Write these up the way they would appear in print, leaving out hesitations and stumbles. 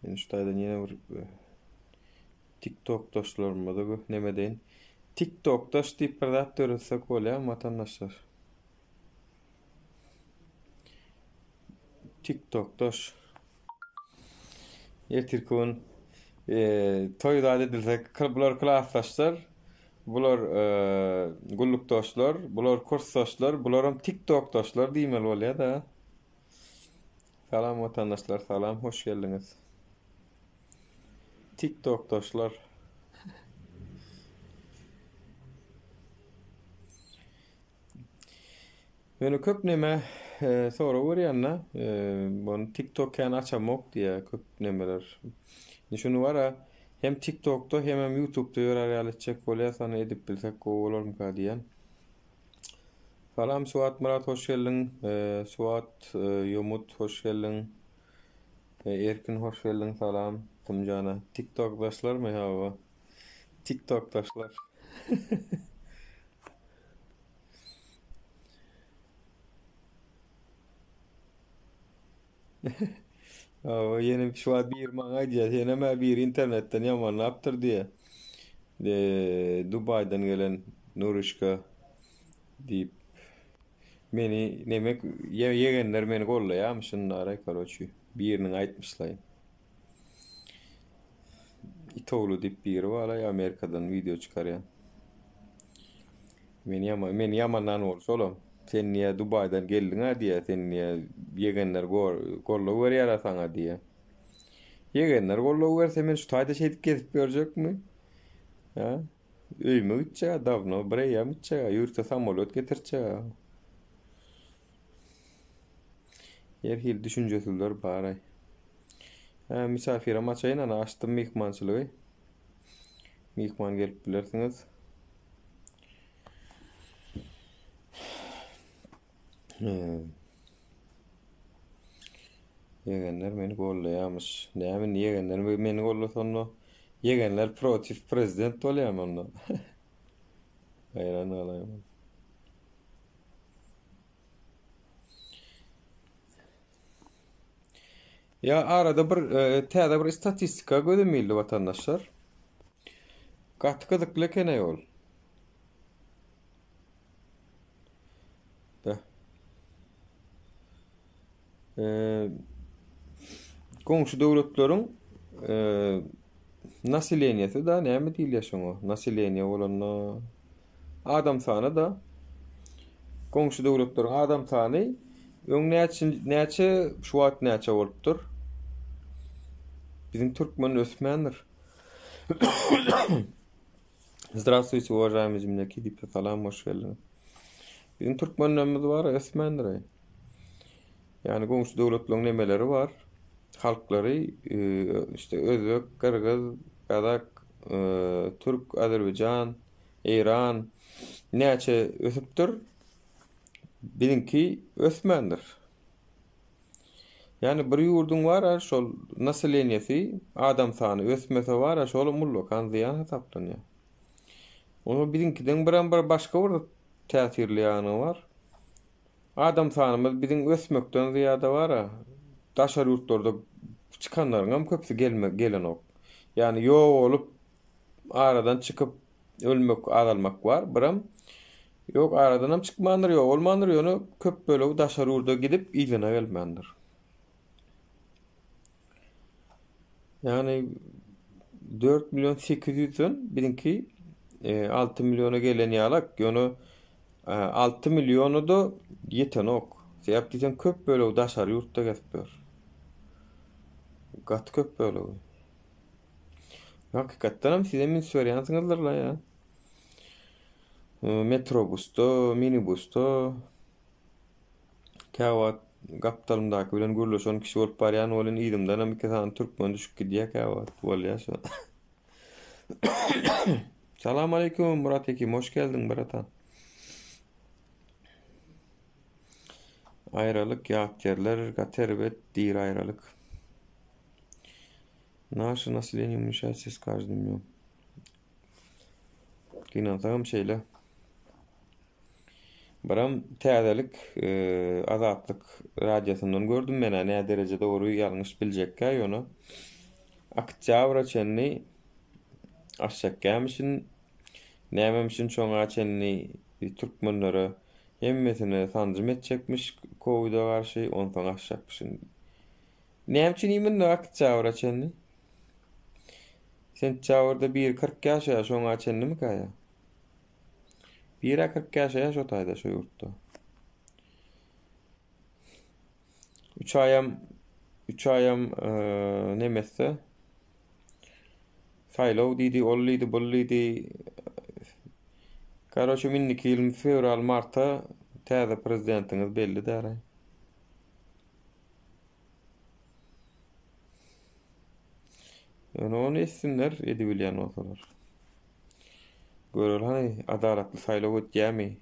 Eniştaydan yine bir TikTok doşlarıma da neme deyin. TikTok doş deyip bir dat töretsek bolýar vatandaşlar. TikTok doş. Ertirkün toýda edilsek bular klassdaşlar. Bular gulluk doşlar, bular kurs doşlar, bularam TikTok doşlar diýmeli bolýar da. Salam vatandaşlar, salam, hoş geldiniz. TikTok doşlar. Meni köp neme sonra görýänler. Bunu TikTok ýa-ni açamok diýe köp nemeler. Şunu wara hem TikTok'ta hem YouTube'da ýörer ýalyçek bolýar edip bilsek gowy bolarmyka diýen. Salam Suat Murat, hoş geldin. Suat Yomut, hoş geldin. Erkin, hoş geldin. Salam Tımcana. TikTok daşlar mı ya? TikTok daşlar. O yeni şu an bir mağa diye yine bir internetten yaman yaptır diye. Dubai'den gelen Nuruşka deyip meni nemek yegenler meni gollaýarmyşynlara karoçy. Biriniň aýtmyşlaýyn. İtoğlu deyip biri var ya Amerika'dan video çıkaryan. Meni yamandan olsa olam. Sen niye Dubai'den geldin ha diye. Sen niye yegenler gollu ver yara sana diye. Yegenler gollu verse men şu tayda şeydik gezip görecek mi? Ha? Öýme gitçe, davno breya gitçe, yurta samolot getirçe. Her hil düşüncesular baray. Ha, misafir amaçayla açtım mihmançılığı. Mihman gelip bilersiniz. Yegenler meni gollaýarmyş. Näme yegenler meni gollasonda yegenler protif prezident bolýarmy onda. Hayran olaýarm. Ya arada bir täze bir istatistika gödemildi vatandaşlar. Gatkydykly kene ol. Da. Komşu döwletleriň nasileniýeti da näme diýilýär şoňa? Nasileniýe bolanna adam sany da komşu döwletleriň adam sany öň näçe şu wagt näçe bolupdyr? Bizim Türkmen ösmändir. Здравствуйте, уважаемые земляки, deyip salam, hoş geldiniz. Bizim Türkmenlerimiz var, ösmändir. Yani komşu döwletleriň nemeleri var? Halkları işte Özbek, Kırgız, Kazak, Türk, Azerbaycan, İran näçe ösüpdir? Bilinki ösmändir. Yani bir ýurdun var şol nasileniýeti, adam sany ösmese var şol mullokan ziyan hesaplanýar. Onu bizinkiden bir başga bir täsirli ýany var. Adam sanymyz biziň ösmekden ziyada var daşary ýurtlarda çıkanlaryň köpsi gelen ok. Yani ýok olup aradan çıkıp ölmek, azalmak var. Biram ýok aradan hem çykmandyr, ýok bolmandyr, ýöne köp bölegi daşary ýurda gidip ýygyna gelmendir. Yani 4 milyon 800'ün birinki 6 milyona gelen ýalak, ýöne 6 milyonu da yeten ok. Sebäp diýsem köp bölegi daşary ýurtda geçipdir. Gat köp bölegi. Hakykatdan hem size min söýýänsiňizdir la ýa. Metrobusda, minibusda käwat gaptalymdaky bilen gürleşen kişi bolup barýan bolan ýylymdan hem iki tane türkmen düşüp gidýär käwat bolýar şo. Salam aleykum Murat Ekim, hoş geldin bratan. Aýralyk ýagtyrlar, gaterbet diýir aýralyk. Naşı nasileniýe müşahsiz каждым ýok. Gynansaňam şeýle. Baram täzelik, azatlyk radiýasyndan gördüm men näme derejede dogry ýalňyş biljekkä ýöne. Akçavra çenni aşşakkämişin nämemişin çoňa çenni türkmenlere hemmesine tanzym etjekmiş kowyda garşy ondan aşşakmışyn. Näme imin akçavra çenni? Sen çawarda bir 40 ýaşa şoňa çennimi kaýa? Bir 40 ýaşa şo taýda şo ýurtda. 3 aýam 3 aýam nemesse saýlaw diýdi, ollydy, bollydy. Garaşy minniki ýylyň fevral, marta täze prezidentiňiz belli däre. Onu etsinler, edip bilýän bolsalar. Görür hani adalatly saýlaw ötýärmi?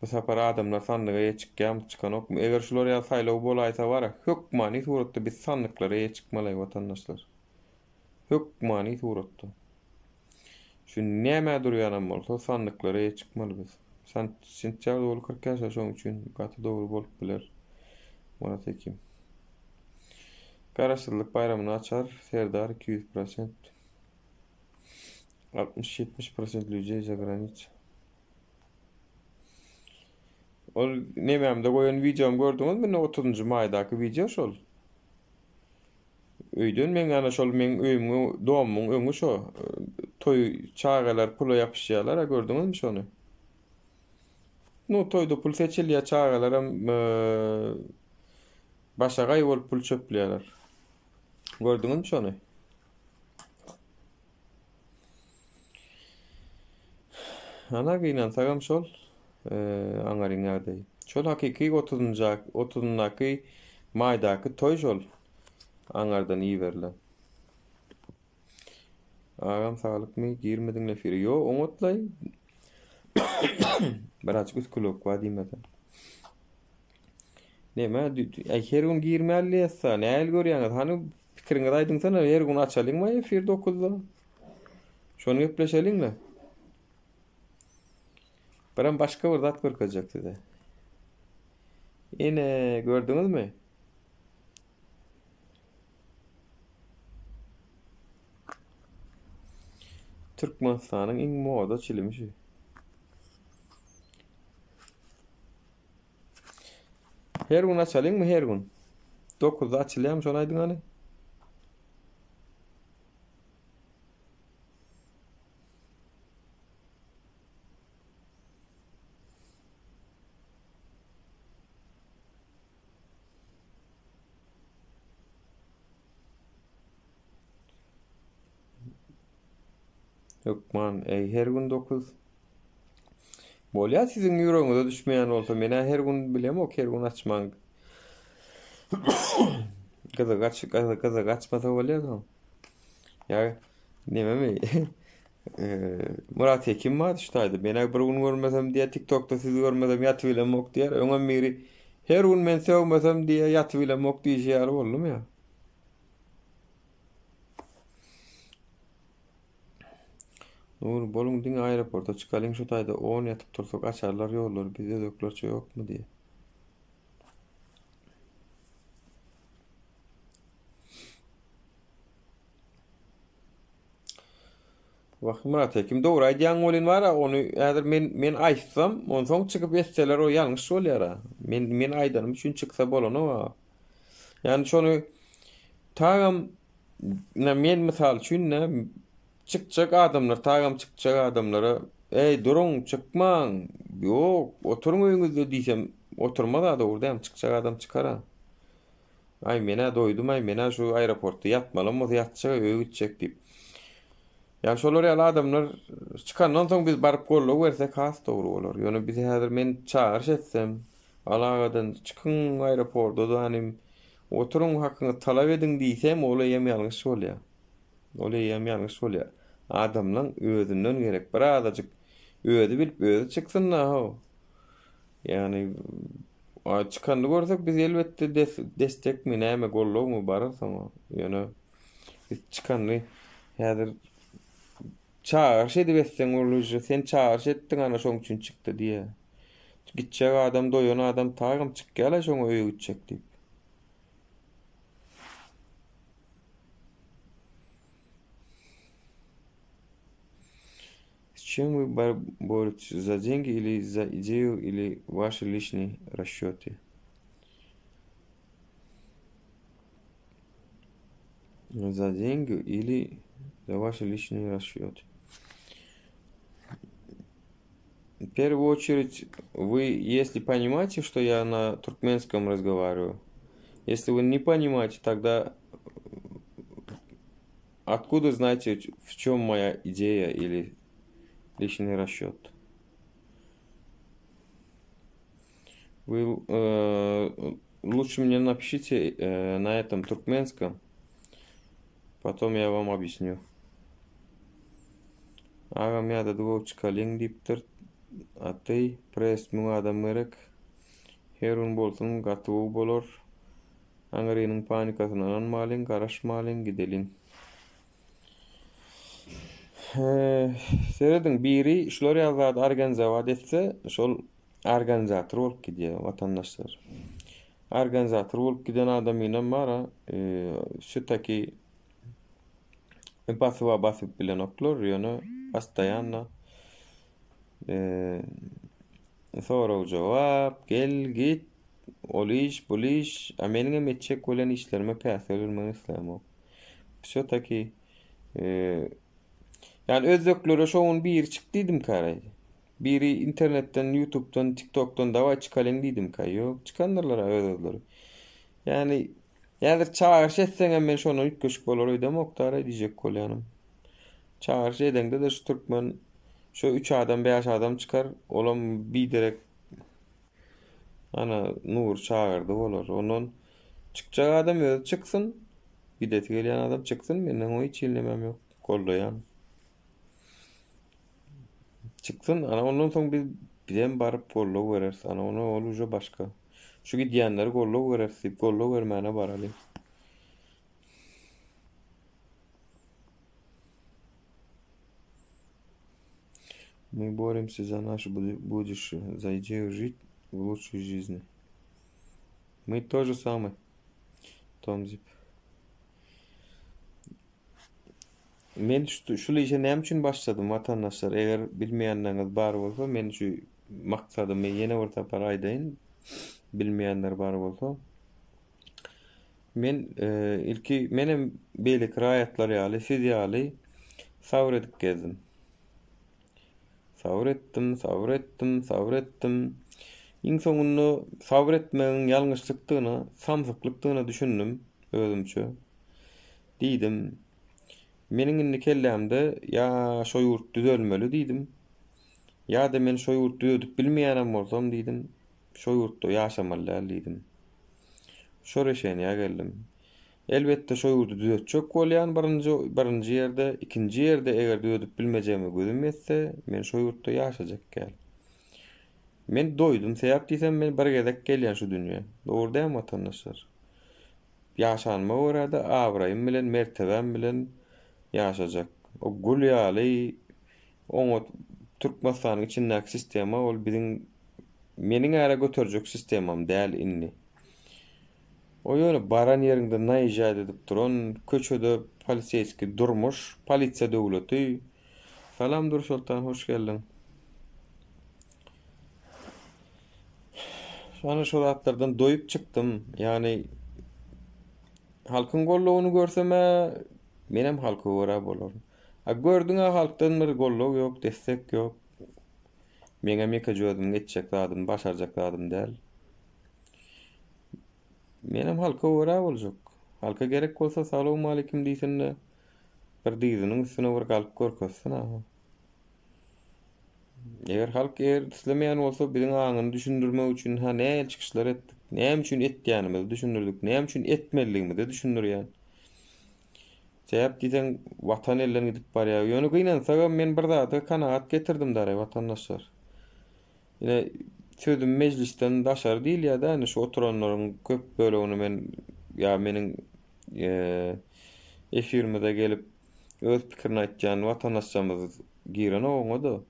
Bu sapar adamlar sandyga ýetjikkäm çykan okmy? Eger şular ýa saýlaw bolaýsa bara, hökmani suratda biz sandyklary ýetjikmeli watandaşlar. Hökmani suratda. Şu näme durýanam bolsa sandyklary ýetjikmeli biz. Sençäwde ol 40 ýaşa şoň üçin gaty dogry bolup biler. Murat Ekim. Garaşsyzlyk bayramyny açar, Serdar 200%. 60-70% людей за границей. Ol nememde goýan videom gördüňiz mi? 30-njy maýdaky video şol. Öýden men ana şol men öýümiň domumyň öňü şo. Toy çağalar pula ýapyşýarlar, gördüňiz mi şonu? No toyda pul seçilýär çağalar hem başa gaý bolup pul çöplýärler. Gördüňiz mi şonu? Ana gynan sagam şol. Aňaryň ýagdaý. Şol hakiki 30-njy maýdaky toy şol. Aňardan iyi berilen. Agam sağlıkmy 20 neferi ýo, oňotlay. Biraz güskülük wa diýmeden. Näme? Her gün 20 ýasa, näil görýäňiz? Hani pikiriňizi aýdyňsa, her gün açalyňmy efir 9-da? Şonu gepleşeliňmi? Baran başka bir zat görkezjek dedi. Ene gördüňiz mi? Türkmenistanyň iň moda çilimişi. Her gün açalyňmy her gün? 9-da açylýarmy şonu aýdyň hani? Yokman, her gün 9. Bolýar siziň ýüregiňize düşmeýän bolsa, mene her gün bilemok, her gün açmaň. Gaza gaçmasa bolýar da. Ya, nememi? Murat Ekim var şutaýdy. Mene bir gün görmesem diýe TikTok'da sizi görmesem ýatyp bilemok diýer. Öňem biri her gün men sevmesem diýe ýatyp bilemok diýýär boldum ya. Nur bolun diň aeroporta çykalyň şu taýda 10 ýatyp tursak açarlar ýollar, bizde döklerçe ýokmy diýe. Wagt Murat Ekim dogry aýdýan bolyn bar, onu häzir men aýtsam, ondan soň çykyp etseler o ýalňyş bolýar. Men aýdanym üçin çyksa bolany wa. Yani şonu tagam men misal üçin çıkacak adamlar, tagam çıkacak adamlara, durun çıkmaň, ýok, oturun öýüňizde diýsem, oturmada da orda hem çıkacak adam çıkara. Ay mena doýdum, ay mena şu aeroportda ýatmalym, o ýatjak öýe gitjek diýip. Yani şolar ýaly adamlar çıkandan soň biz baryp gollap bersek has dogry bolar. Ýöne biz häzir men çağırş etsem, alagadan çykyn aeroportda da hanym oturun hakyňy talap ediň diýsem, ola ýem ýalňyş bolýar. Ola ýem ýalňyş bolýar. Adamlaň özünden gerek bir azajyk öýdi bilip öýdi çyksyna ho. Yani çıkandy görsek biz elbetde destekmi näme gollawmy bararsaňa. Ýöne biz çıkandy häzir çağırş edip etseň olujy, sen çağırş etdiň ana şoň üçin çykdy diýe. Gitjek adam doýan adam tagym çykýala şoň öýe gitjek diýip. Чем вы боретесь? За деньги или за идею или ваши личные расчеты? За деньги или за ваши личные расчеты? В первую очередь, вы, если понимаете, что я на туркменском разговариваю, если вы не понимаете, тогда откуда знаете, в чем моя идея или личный расчет? Вы лучше мне напишите на этом туркменском, потом я вам объясню. Агам яда двоечка лингдиптер, атей, пресс муадам мерек, herun bolsun gatuğu bolor, Angre'nin panikasından anmalın, karaşmalın, gidelin. Seredin biri şolary ýazady organizowat etse, şol organizator bolup gidýär watandaşlar. Organizator bolup giden adam inem bara, şu taki basyp bilen oklar, ýöne pastaýanla sorag jogap, gel git, ol iş, bul iş, a menigem etjek bolan işlerime päsel bolmagy islämok. Şu taki yani özlöklere şoň bir çykdydım kara. Biri internetten, YouTube'dan, TikTok'tan dava çıkalen diýdim ka. Yok, çıkanlarlar özler. Yani ýazyr çağırş etseň men şonu ütkeşik bolar öýdem oktara diýjek bolýanym. Çağırş edeňde de şu türkmen şu 3 adam, 5 adam çıkar. Olam biderek ana nur çağırdy bolar. Onon çykjak adam özü çıksın. Gideti gelýän adam çıksın. Menden o hiç ilnemem yok. Goldaýan. Çıksın, ana ondan soň biz bilen barıp gollap bereriz. Ana onu oluja başka. Şu gidýänleri gollap bereriz, gollap bermäne baraly. Мы боремся за наше будущее, за идею жить в лучшей жизни. Мы то же самое, Tomzip. Men şu işe näme üçin başladym watandaşlar? Eger bilmeýänleriniz bar bolsa, men şu maksadymy ýene bir tapar aýdaýyn. Bilmeýänler bar bolsa. Men ilki menem beýlik raýatlar ýaly, siz ýaly sabr edip gezdim. Sabr etdim, sabr etdim, sabr etdim. Iň soňunda sabr etmegiň ýalňyşlykdygyny, samsyklykyny düşündüm özümçe. Diýdim, meniň indi kellämde ýa şo ýurt düzelmeli diýdim. Ýa-da men şo ýurt düzedip bilmeýänem bolsam diýdim, şo ýurtda ýaşamaly diýdim. Şo reşeňe geldim. Elbette şo ýurdu düzetjek bolýan birinji ýerde, ikinji ýerde eger düzedip bilmejegimi gözüm etse, men şo ýurtda ýaşajak gel. Men doýdum, sebäp diýsem men bir gezek gelýän şu dünýe. Dogry däl watandaşlar. Ýaşanma görä-de abraýym bilen, mertebem bilen ýaşajak. O gul ýaly oňa Türkmenistanyň içindäki sistema ol biziň meniň ära göterjek sistemam däl inni. O ýöne baran ýerinde naýjat edip duran, köçede polisiýski durmuş, polisiýa döwleti. Salam Dursultan, hoş geldin. Şana şu zatlardan doýup çykdym. Ýani halkyň gollawyny görsem, menem halky görä bolar. A gördüňe halkdan bir gollaw ýok, destek ýok. Meňem ýeke jöwedim geçjek zadym, başarjak zadym däl. Menem halka görä boljak. Halka gerek bolsa salamu alaykum diýsende bir diýdiniň üstüne bir galyp görkezsin ha. Eger halk islemeýän bolsa biziň aňyny düşündirmek üçin ha näme çykyşlar etdik, näme üçin etdiýänimizi düşündirdik, näme üçin etmeliligimizi düşündirýän. Sebäp diýsen watan elden gidip barýar. Ýöne gynansa men bir zata kanaat getirdim däre watandaşlar. Ýene sözüm meclisten daşar diýil ýa-da şu oturanlaryň köp bölegini men ýa meniň efirimde gelip öz pikirini aýtjan watandaşlarymyz giren oňa-da.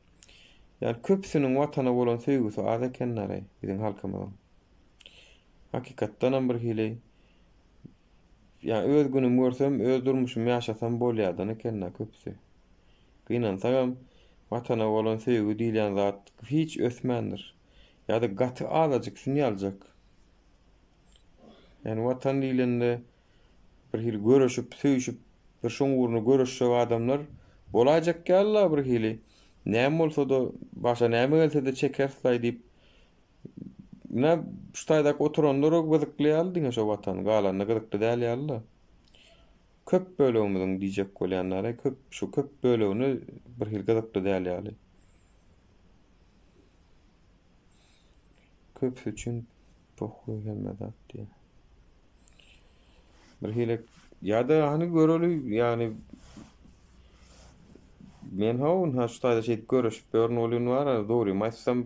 Ýani köpsiniň watana bolan söýgüsi az ekenleri biziň halkymyň. Hakykatdan bir hili ýa öz günüm görsem, öz durmuşum ýaşasam bolýardan ekenler köpsi. Gynansam Vatana olan sevgi diýilen zat hiç ösmendir. Ya da gaty alacak, şunu alacak. Yani vatan diýilende bir hili görüşüp, söýüşüp, bir şoň ugruna görüşýän adamlar bolajak ki Allah bir hili. Näme bolsa da, başa näme gelse de çekersiler diýip, ne şutaýdak oturanlar o gyzykly diňe şo watan, galanyna gyzykly däl ýaly. Köp bölegimiziň diýjek bolýanlary, köp bölegini bir hil gyzykly däl ýaly. Köp üçin tohku gelmedi diye. Bir hile ya da hani göreli yani men hawn ha şutaýda şey görüşüp görün bolýan bar, dogry maýsam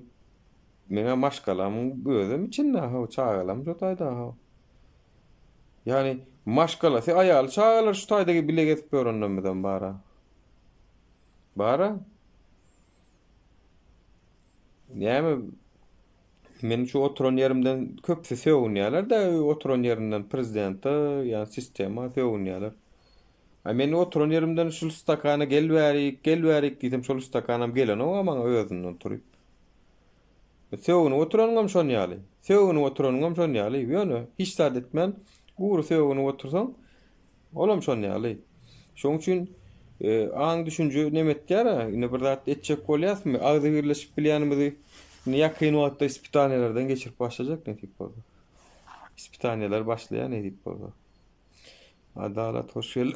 mene maşgalam gözüm içinde ha çağalam şutaýda ha. Yani maşgalasy aýaly çağalar şutaýda bile getip görünmeden bara. Bara? Näme men şu oturan yerimden köpse söwünýärler da oturan yerinden prezidente ýa sistema söwünýärler. Men oturan yerimden şu stakana gelbärik diýsem şol stakanam gelen o ama özünden turup. Söwüni oturanyňam şonýaly. Söwüni oturanyňam şonýaly. Ýöne hiç zat etmän guru söwüni otursaň olam şonýaly. Şoň üçin aň düşünje nemetdýär, ine bir zat etjek bolýasmy? Agdy birleşip bilýänimizi ýakyn wagtda ispitaniýelerden geçirip başlajak ne tip boldy? İspitaniýeler başlaýan ne tip boldy? Adalet hoş gel.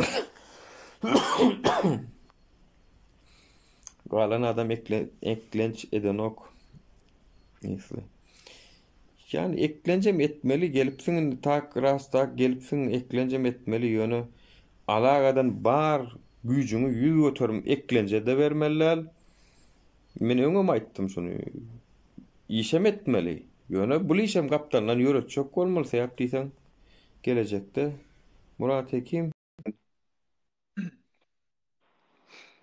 Galan adam eklenç eden ok. Neyse. Yani eklencem etmeli, gelipsin tak rasta gelipsin eklencem etmeli ýöne alagadan bar güýjüňi ýüz götürüm eklence de bermeliler. Men öňem aýtdym şunu. İşem etmeli. Ýöne bu işem gapdanlan ýöretjek bolmaly sebäp diýsen gelecekde Murat Hekim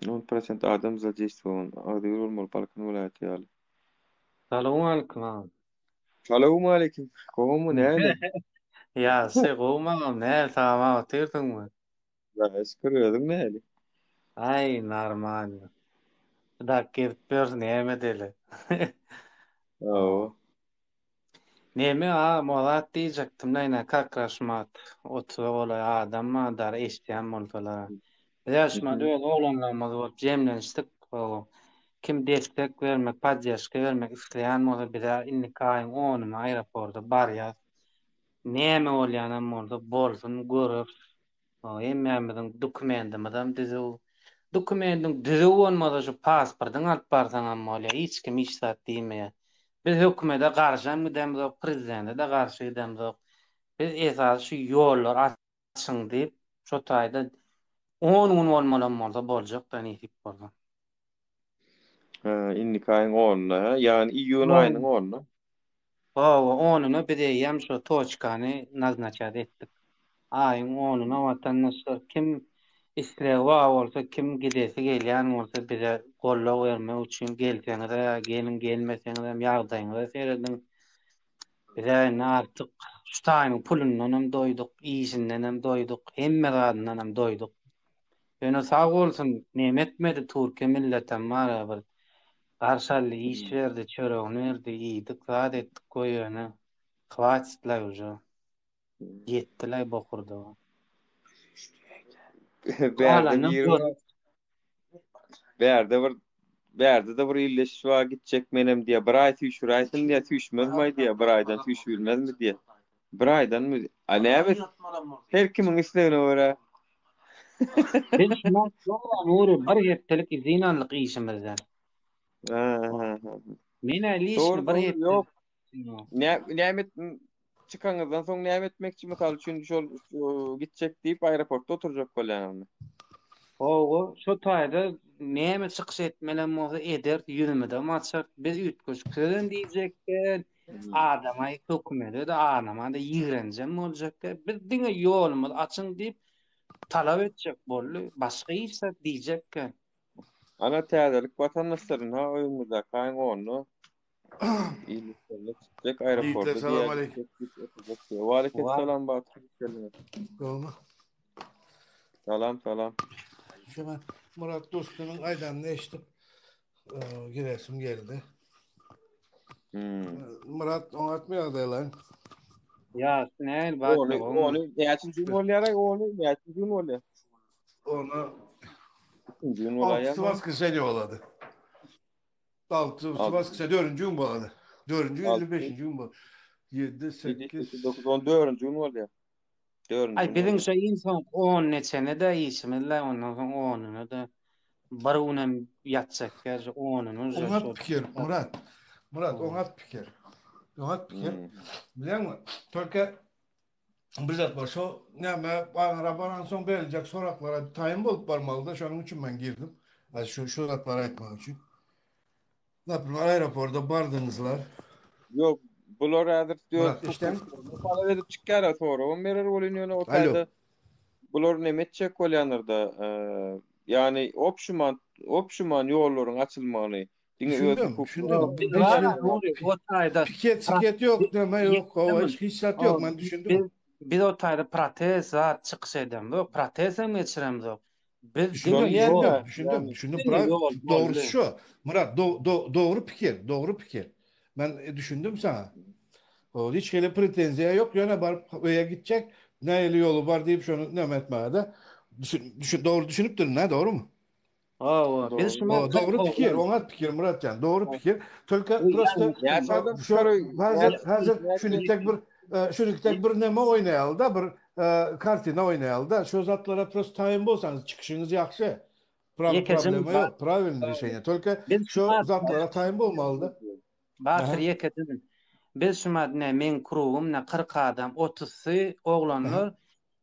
10% adam zadeyствован. Agdyr bolmaly Balkan welaýaty ýaly. Salamu alaikum abi. Salamu aleyküm. Goňmy näme? Ya sen kovmağım ne tamam oturdun mu? Ya esker ödüm näli? Ay normal. Da kirpiyor neme deli. Oo. Neme a molat diyecektim neyne kakraşmat. Otura olay adam mı dar eştiyan moltolara. Yaşma diyor oğlanlarımız var cemleniştik. Kim destek vermek, padyaşka vermek isteyen mola bir de inni kayın onun aeroporda bar ya. Neme olyanam orada bolsun görür. O emmemizin dokumentimizden dizi dokumentin dizi olmada şu pasportun alıp barsan amma olya hiç kim iş saat diýmeýär. Biz hökümete garşy gidemiz, prezidente de garşy gidemiz. Biz esas şu ýollar açyň diýip şu taýda 10 gün bolmadan boljak da nädip bolsa. Ha, inni kayın onunla. Yani iyun ayının onunla. Onuňa bir diýýäm şu toçkany naznaçat etdik. Ayın 10'una vatandaşlar kim istiregi var bolsa, kim gidesi gelýän bolsa bize gollak bermek üçin gelseňiz, gelin gelmeseňiz hem ýagdaýyňyzy seredin. Bize artık şu taýynyň pulundan hem doýduk, işinden hem doýduk, hemme gadyndan hem doýduk. Ýöne sag bolsun, nemetmedi Türkiýe milletem mara bir garşaly iş berdi, çöregini berdi, ýydyk, zat etdik goýany. Hwatitler uje. Yetdiler bokurda. Berde bir yeri var. Berde de bir illeşiş var gidecek menem diye. Bir ay tüyüşür aytın diye tüyüşmez mi diye. Bir aydan tüyüşülmez mi diye. Bir aydan mı? Ne evet. Her kimin isteğine öyle. Biz şuna nuru bir heptelik izinanlyk işimizden. Mene lişni bir heptelik. Yok. Nämet çıkanızdan soň näme etmekçi misal üçin şol gidecek diýip aeroportda oturjak bolýan. Ogo şu taýda näme çykyş etmelen bolsa eder ýürümede maçak biz ütköç kören diýjekler. Adama hökümete de anama da ýigrenjem boljak. Biz diňe ýolumyz açyň diýip talap etjek boldy. Başga ýysa diýjekler. Ana täzelik watandaşlaryň ha öýünde kaýyn onu. İyiliklerle çıkacak aeroporta. Selam aleyküm. Ve aleyküm selam Batı. Olma. Salam. Şuna Murat dostunun aydan ne içtim. Giresim geldi. Hmm. Murat oňatmaýar lan. Ya näil Onu, batma. onu, näçin gün bolýar, onu, näçin gün bolýar? Onu Gün 6 bolýar. Sivas Kısaca oladı. 6 Sivas Kısaca 4. gün boladı. 4. 55. gün boladı. 7, 7, 8. 8, 9, 10, 4. gün bolýar. 4. Ay gün bizim bolýar. şu insan 10 neçene de işimizle ondan sonra 10'unu da barunem yatsak ya 10'unu Oňat şol. pikir Murat. Murat oňat pikir. Oňat pikir. Hmm. Bilenmi? Türkiye bir zat var. Şu näme bana baran son verilecek soraklara tayin bolup barmalı da şonun için ben girdim. Yani şu zatları aytmak için. Ne yapıyorlar? Aeroporda bardınızlar. Yok, bular häzir Murat diýür, işten. Para verip çykýar sonra. On berer bolýan o taýda. Alo. Bular nemetçe bolýanyrda, ýani opşuman ýollaryň açylmagyny, diňe öz Düşündüm. hukuklaryny Düşündüm. Biz Hiç var ya Nuri o tayda piket siket yok deme yok. O yetemin. hiç hissat yok. Ben Biz düşündüm. biz o tayda protez var çıkış edem. Bu protez mi geçirem bu? Biz Şonu diňe Düşündüm. yol. Düşündüm. ýerde, Düşündüm. ýani Düşündüm. Diňe yol Doğrusu boldy. şu. Murat doğru pikir. Doğru pikir. Ben düşündüm sana. O hiç öyle pretenziya yok. Yöne barıp veya gidecek. Ne eli yolu var deyip şunu ne etmeye de doğru düşünüp durun. Ne doğru mu? Biz doğru. şuna O doğru pikir. oğlan. Ona pikir Muratcan. Doğru pikir. Tölke Bu prosto yanlış. Näçe adam şu şory, hazır näçe şuniktek bir neme oynayalım da bir kartina oynayalım da şu zatlara prosto tayin bolsanız çıkışınız yaxşı. Yekecimiz Problemi var. yok. Правильный решение. Только Biz şu şuna zatlara tayin bolmalı da. Batır Aha. yekecimiz. Biz şuna ne men kurugum ne 40 adam 30'sy Aha. oğlanlar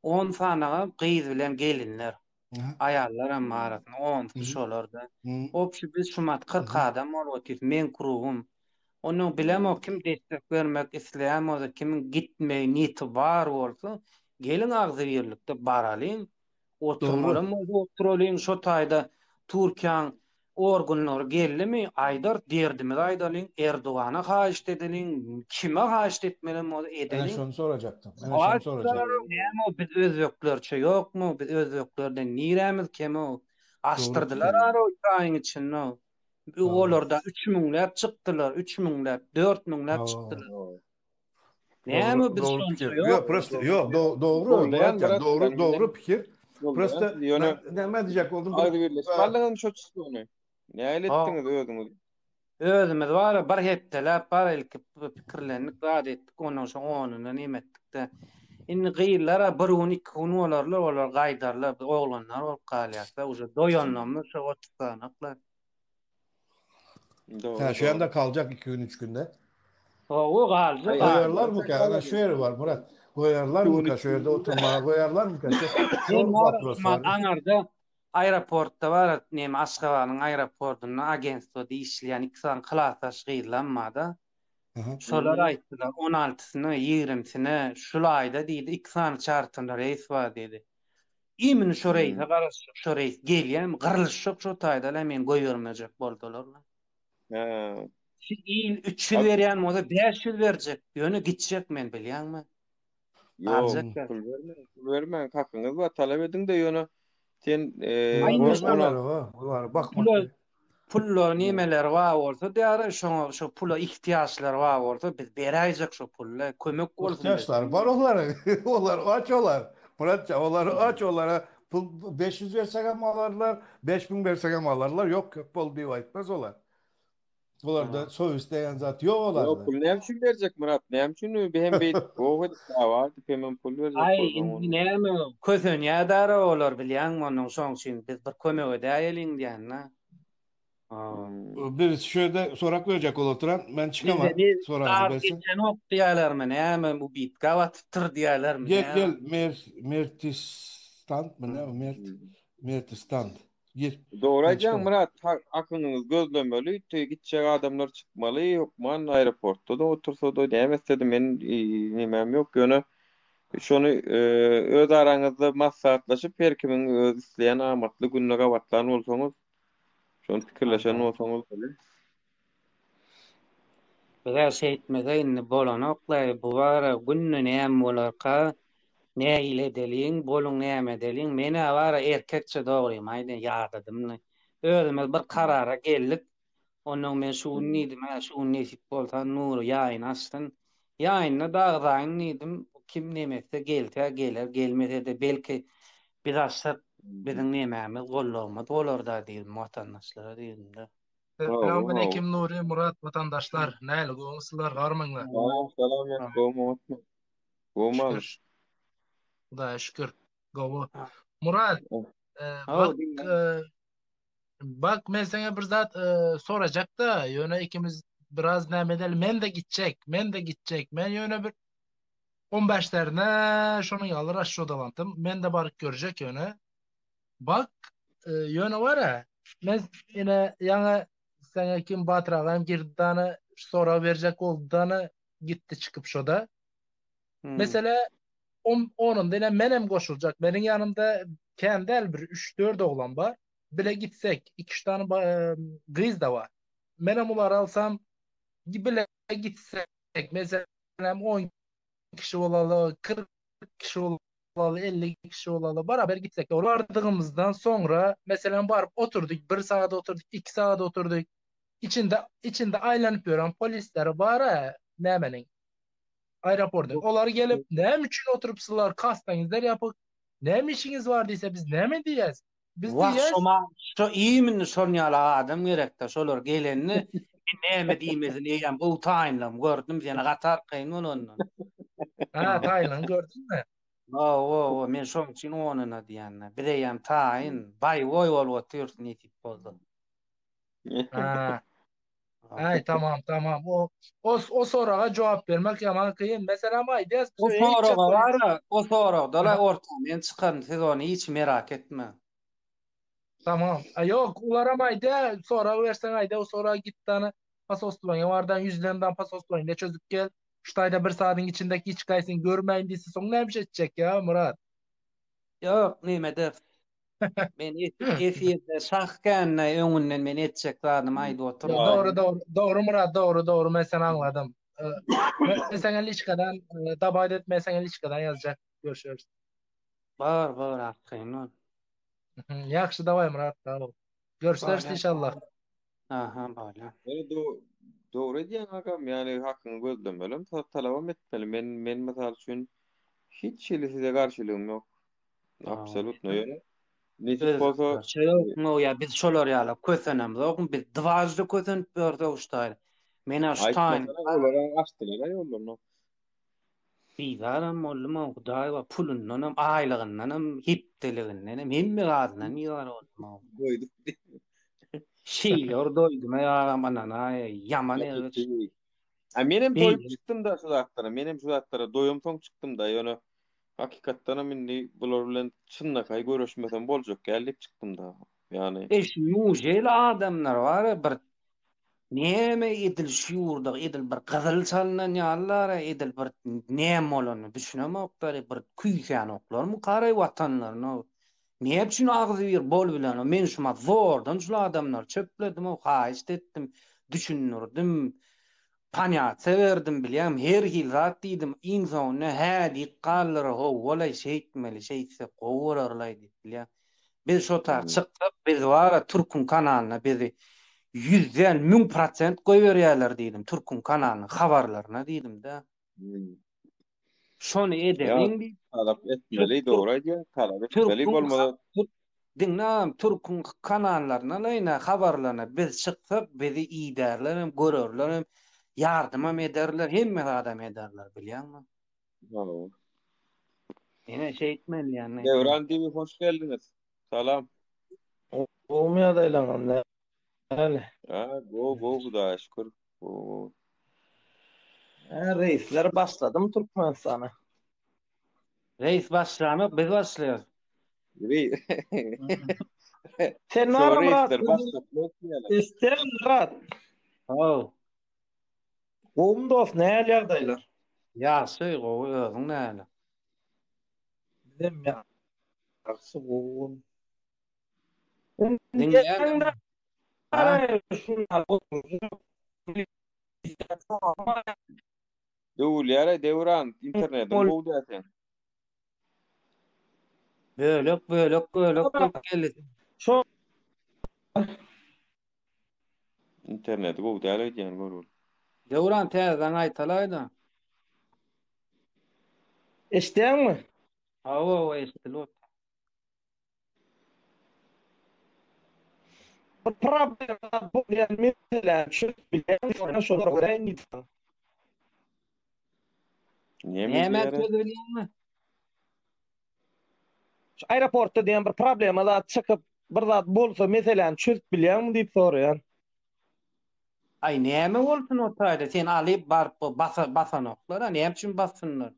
10 sanaga gyz bilen gelinler. Aha. Ayallar amma arasynda 10 Hı hı. kişi olardy. Hı Opşy biz şuna 40 hı. adam bolýar. Men kurugum. Onu bilem o kim destek vermek isleýän bolsa, kimin gitmeý niyeti bar bolsa, gelin agzy birlikde baralyň. Doğru. Oturmaly oturalyn şo taýda Türkiýanyň organlary gellimi, Aýdar derdimiz aýdalyň, Erdogana haýyş edeliň, kime haýyş etmeli Ben edeliň. şunu soracaktım. Ben şunu Haýyşlar soracaktım. näme biz özöklerçe ýokmu? Biz özöklerden niremiz kemi? Doğru Açtırdylar pikir. ara Ukraina için no. Ha. Olarda 3000'läp çykdylar, 3000'läp, 4000'läp Ha. çykdylar. Doğru, Näme biz doğru şonça pikir. Yok, ýok? prosto, yok, doğru Gollayan Muratcan, Murat doğru pikir. gollayan Prosto ýöne ben ne diyecek oldum bir aýry birleşip barlygyny şoçusy ony. Näle Ha, etdiňiz özüňiz? özümiz var, bir hepdeläp, bar ilki pikirlendik, zat etdik, ondan soň onuny näme etdik de. Inni gyýyllara bir gün, iki gün olarlar, olar gaýdarlar, oglanlar bolup galýarsa, uje doýanlamy şu otsanaklar. ha, Doğru, şu doğru. anda kalacak 2 gün 3 günde. O galyjy, Ay, ay, Koyarlar galyjy. mı sen ki? Ana şu yeri var Murat. Koyarlar mı ki? Şu yerde oturmaya koyarlar mı ki? Şu Men var, vapros Osman, var. aňarda aeroportda bar, näme Aşgabatyň aeroportunda agentstwada işleýän iki san klasaş gyýlanmada. Hı hı. Şolar aýtdylar 16-syna, 20-sine şul aýda diýdi, iki san çartynda reis bar dedi. Imin şu reise garaşyk, şu reis gelýän, gyrylşyk şu taýda men goýbermejek boldular. Ha. Şu il 3 ýyl berýän bolsa 5 ýyl berjek. Ýöne gitjek men bilýärmi? Yok, Aljaklar. pul verme. Hakkınız var. Talep edin de yönü. Sen Bunlar Aynen. vermeler 16. o. Bunlar bakmak. Pula pullar nimeler var bolsa diýär, şu pula ihtiýaçlar var bolsa biz beräýjek şu pulla, kömek bolsun. İhtiyaçlar var onlara. Onlar aç olar. Muratcan onları aç onlara. Pul 500 versek hem alırlar. 5000 versek hem alırlar. Yok yok bol diye etmez olar. Bunlar da soy isteyen zat yok Yok, olardı. pul ne için verecek Murat? Ne için hem bir o da var. Hemen pul verecek Ay, oradan indi onu. näme kösönýär dara olar bilýärmi, onuň soň üçin biz bir kömek edäýeliň diýän. Birisi şöyle sorak verecek ol oturan. Ben çıkamam. Bizde Soranızı gaz versin. geçen ok diýerlermi, näme bu bit gawatypdyr diýerlermi? Gel Mertistan mı ne o Mertistan. Gir. Doğru Ben ajan çıkamam. Murat. Aklınız gözlemeli. Gidecek adamlar çıkmalı. Yok man aeroportta da otursa da demez dedim. Ben nemem yok. Yönü şonu öz aranızda maslahatlaşıp her kimin öz isleyen amatlı günlüğe gatlan olsanız şonu fikirleşen olsanız böyle. Biraz etmede indi bolanokla bu var günne näme bolarka näile edeliň bolun näme edeliň mene var erkekçe dogry maýdan ýagdym. Özümiz bir karara geldik. Onun men şu neydim, şu nesip bolsa nuru yayın açtın. Yayınla dağdağın neydim, kim nemetse gelte geler, gelmese de belki biraz da bizim nememiz gollawmaz bolar da diýdim vatandaşlara diýdim de. Selamünaleyküm Nuri, Murat, vatandaşlar. Näle goňsuzlar, garmaňlar. Salam et, gomal. Hudaýa şükür. Gowy. Murat, Oh, bak men sana bir zat sorajak da, ýöne ikimiz biraz näme edelim. Men de gitjek. Men ýöne bir 15'lerine şonu ýaly raşşodalantym. Men de baryp görjek ýöne. Bak, ýöne wara. Men ine ýa sana kim batyragam girdany sonra berjek boldany gitti çıkıp şoda. Mesela onun da menem koşulacak. Benim yanımda kendel bir 3-4 oğlan var. Bile gitsek 2-3 tane kız da var. Menem ular alsam bile gitsek mesela 10 kişi olalı, 40 kişi olalı, 50 kişi olalı beraber gitsek. Vardığımızdan sonra mesela varıp oturduk, 1 saat oturduk, 2 saat oturduk. İçinde aylanıp yoran polisler var ha, Nemenin aeroporda. Olar gelip ne için oturupsılar, kastanızlar yapıp ne işiniz var diyse biz ne mi diyeceğiz? Biz Vah diyeceğiz. şoma şu iyi mi sorunyalar adam gerekte şolar gelenini näme diýmezini ýa bu taýynlam gördüm seni gatar kayın onunla. Ha, Taylan gördün mü? O men şoň üçin onuňa diýänler. Bileýän taýyn bay boy bolup oturýarsyň etip boldy. Ha, ay tamam. O sorağa cevap vermek yaman kıyın. Mesela ama diyeceğiz. O sorağa da ortamdan çıkan siz onu hiç merak etme. Tamam. Yok ularamay de sonra versen ayda o sonra git tane pasoslan vardan 100 liradan pasoslan ne çözüp gel. Ştayda 1 saatin içindeki hiç kaysın görmeyin diyse son ne bir şey edecek ya Murat. Yok näme der. Men efirde şahkenle öňünden men etjek zadım aýdy oturma. Doğru Murat doğru ben seni anladım. Ben sana liçkadan dabayt etmesen liçkadan yazacak. Görüşürüz. Bar hakkyn. Yaxşı davay Murat tamam. Görüşürüz inşallah. Aha bala. Doğru diýen agam, yani hakkını gözlemelim, talabam etmeli. Men mesal üçin hiç şeýlesine garşylygym ýok. Absolutno ýöne. Nesip bolsa No ya biz şolar ýaly kösenem zokun biz dwajdy kösenip berdi uştaýdy. Men aştaýyn. olara açdylar ýollarny. Bizaram mollum Hudaý we pulundan aýlygyndan hipdeliginden hemme gazynan ýar bolma. Goýdyk. Şeýler doýdum ýa manana ýaman ýaly. Menem doýup çykdym da şu zatlara. Menem şu zatlara doýum soň çykdym da ýöne hakykatdan mindi bular bilen çynnakay görüşmesem boljak gelip çykdym da. Yani Ýuşel adamlar bar bir näme edil şuurda edil bir gyzyl çalynan ýalylar edil bir näme bolany düşünemoklar bir küýsän oklar mı garay watanlaryna. Näme üçin agzy bir bol bilen men şuma zordan şu adamlar çöpledim o haýyş etdim düşünürdim. Panyat severdim bilýän her hil zat diýdim insanyna hädi gallary ho wala şeýtmeli şeýse gowurarlay diýdiler. Biz şo taýy çykdyk biz wara Türkün kanalyna bizi 100den 1000% goýberýärler diýdim Türkün kanalynyň habarlaryna diýdim de. Şonu edelim talap etmeli, doğru diýen, talap etmeli bolmasa dinläm Türkün kanallaryna laýna habarlaryna biz çykdyk bizi iýderler hem görürler hem ýardymam ederler hemme adam ederler bilýänmi? Ene şeýtmeli ýani. Devran diýip hoş geldiniz. Salam. Olmaya daylanam ne? Go Hudaýa şükür. Reisler başladım Türkmenistan'a. Reis başlamy, biz başlaýar. Sen var Murat? İster Murat? Oğlum dost ne ýagdaýlar? Ýaşy gowy özüň näle? Bizim ya. Aksy oğlum. Dinleýän Devran internetten gowy diýersen. Bölük geldi. Şu İnterneti gowdaýar diýen görür. Döwran täzeden aýtalaydy. Eşdeňmi? Hawa eşdilip. Bir problem bu yani mesela şu bilen şolar öğren gitsin. Näme Näme diýär? söz bilýärmi? Şu aeroportda diýen bir problemalar çykyp bir zat bolsa mesela çözüp bilýärmi diýip soraýan. Ay näme bolsun o taýda? Sen alyp baryp basanoklara näme üçin bassynlar?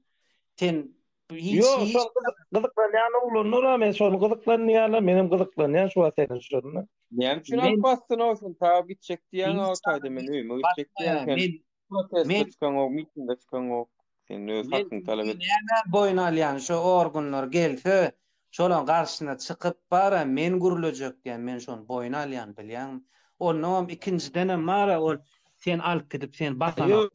Sen hiç Yo, hiç son gıdıklanýan ulanlar men şonu gıdıklanýarlar, menim gıdıklanýan şu senin şonu. Näme üçin men alyp bastyn olsun? Taýap gitjek diýen hiç awtaýdy men öýme gitjek diýen basmaýa. sen. Men Protestde men çıkan o, mitingde çıkan o. Sen öz men hakkını talep et. näme boyun alýan şu organlar gelse, şolan garşyna çykyp bara men guruljak diýen men şonu boyun alýan bilýän. Onuň ikinciden mara ol sen alyp gidip sen Yo, basanok.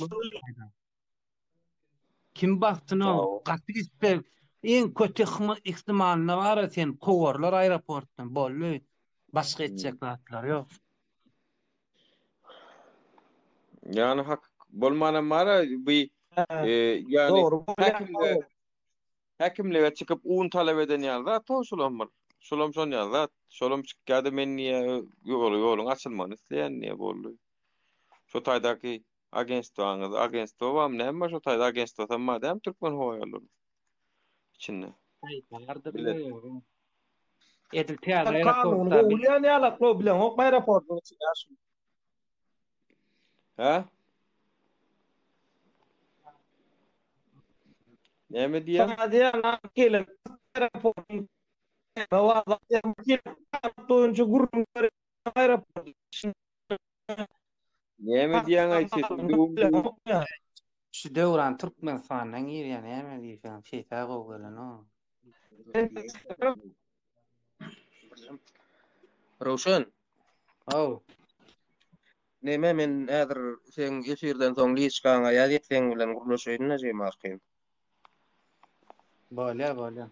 Kim bastın Sağ o? ol. Gaty gitse en kötü ihtimalyna bara sen kowurlar aeroportdan bolly. Başga etjek zatlar ýok. Yani hak bolmana mara bir yani doğru. hakimle çıkıp un talep eden ýalda toşulam bar. Şolam şon ýalda şolam çykýardy men niýe ýoluň açylmagyny isleýän niýe boldy. Şo taýdaky agentstwo bam näme şo taýda agentstwo tamma dem türkmen hoýarlar. İçinde. Edil täze Kanun aeroportda ulan ýala problem ok aeroportda çıkarsın. Ha? Näme diýär? Sana diýen gelin aeroportun bawada toýunçy gurrun aeroport. Näme diýen aýtdy? şu döwran Türkmenistanyň ýerine näme diýsen şeýta gowgelen o. Rowşan, Aw. näme men häzir sen efirden soň liçkaňa ýazyp sen bilen gurulşaýyn näjemaskyn. Bolýar problem.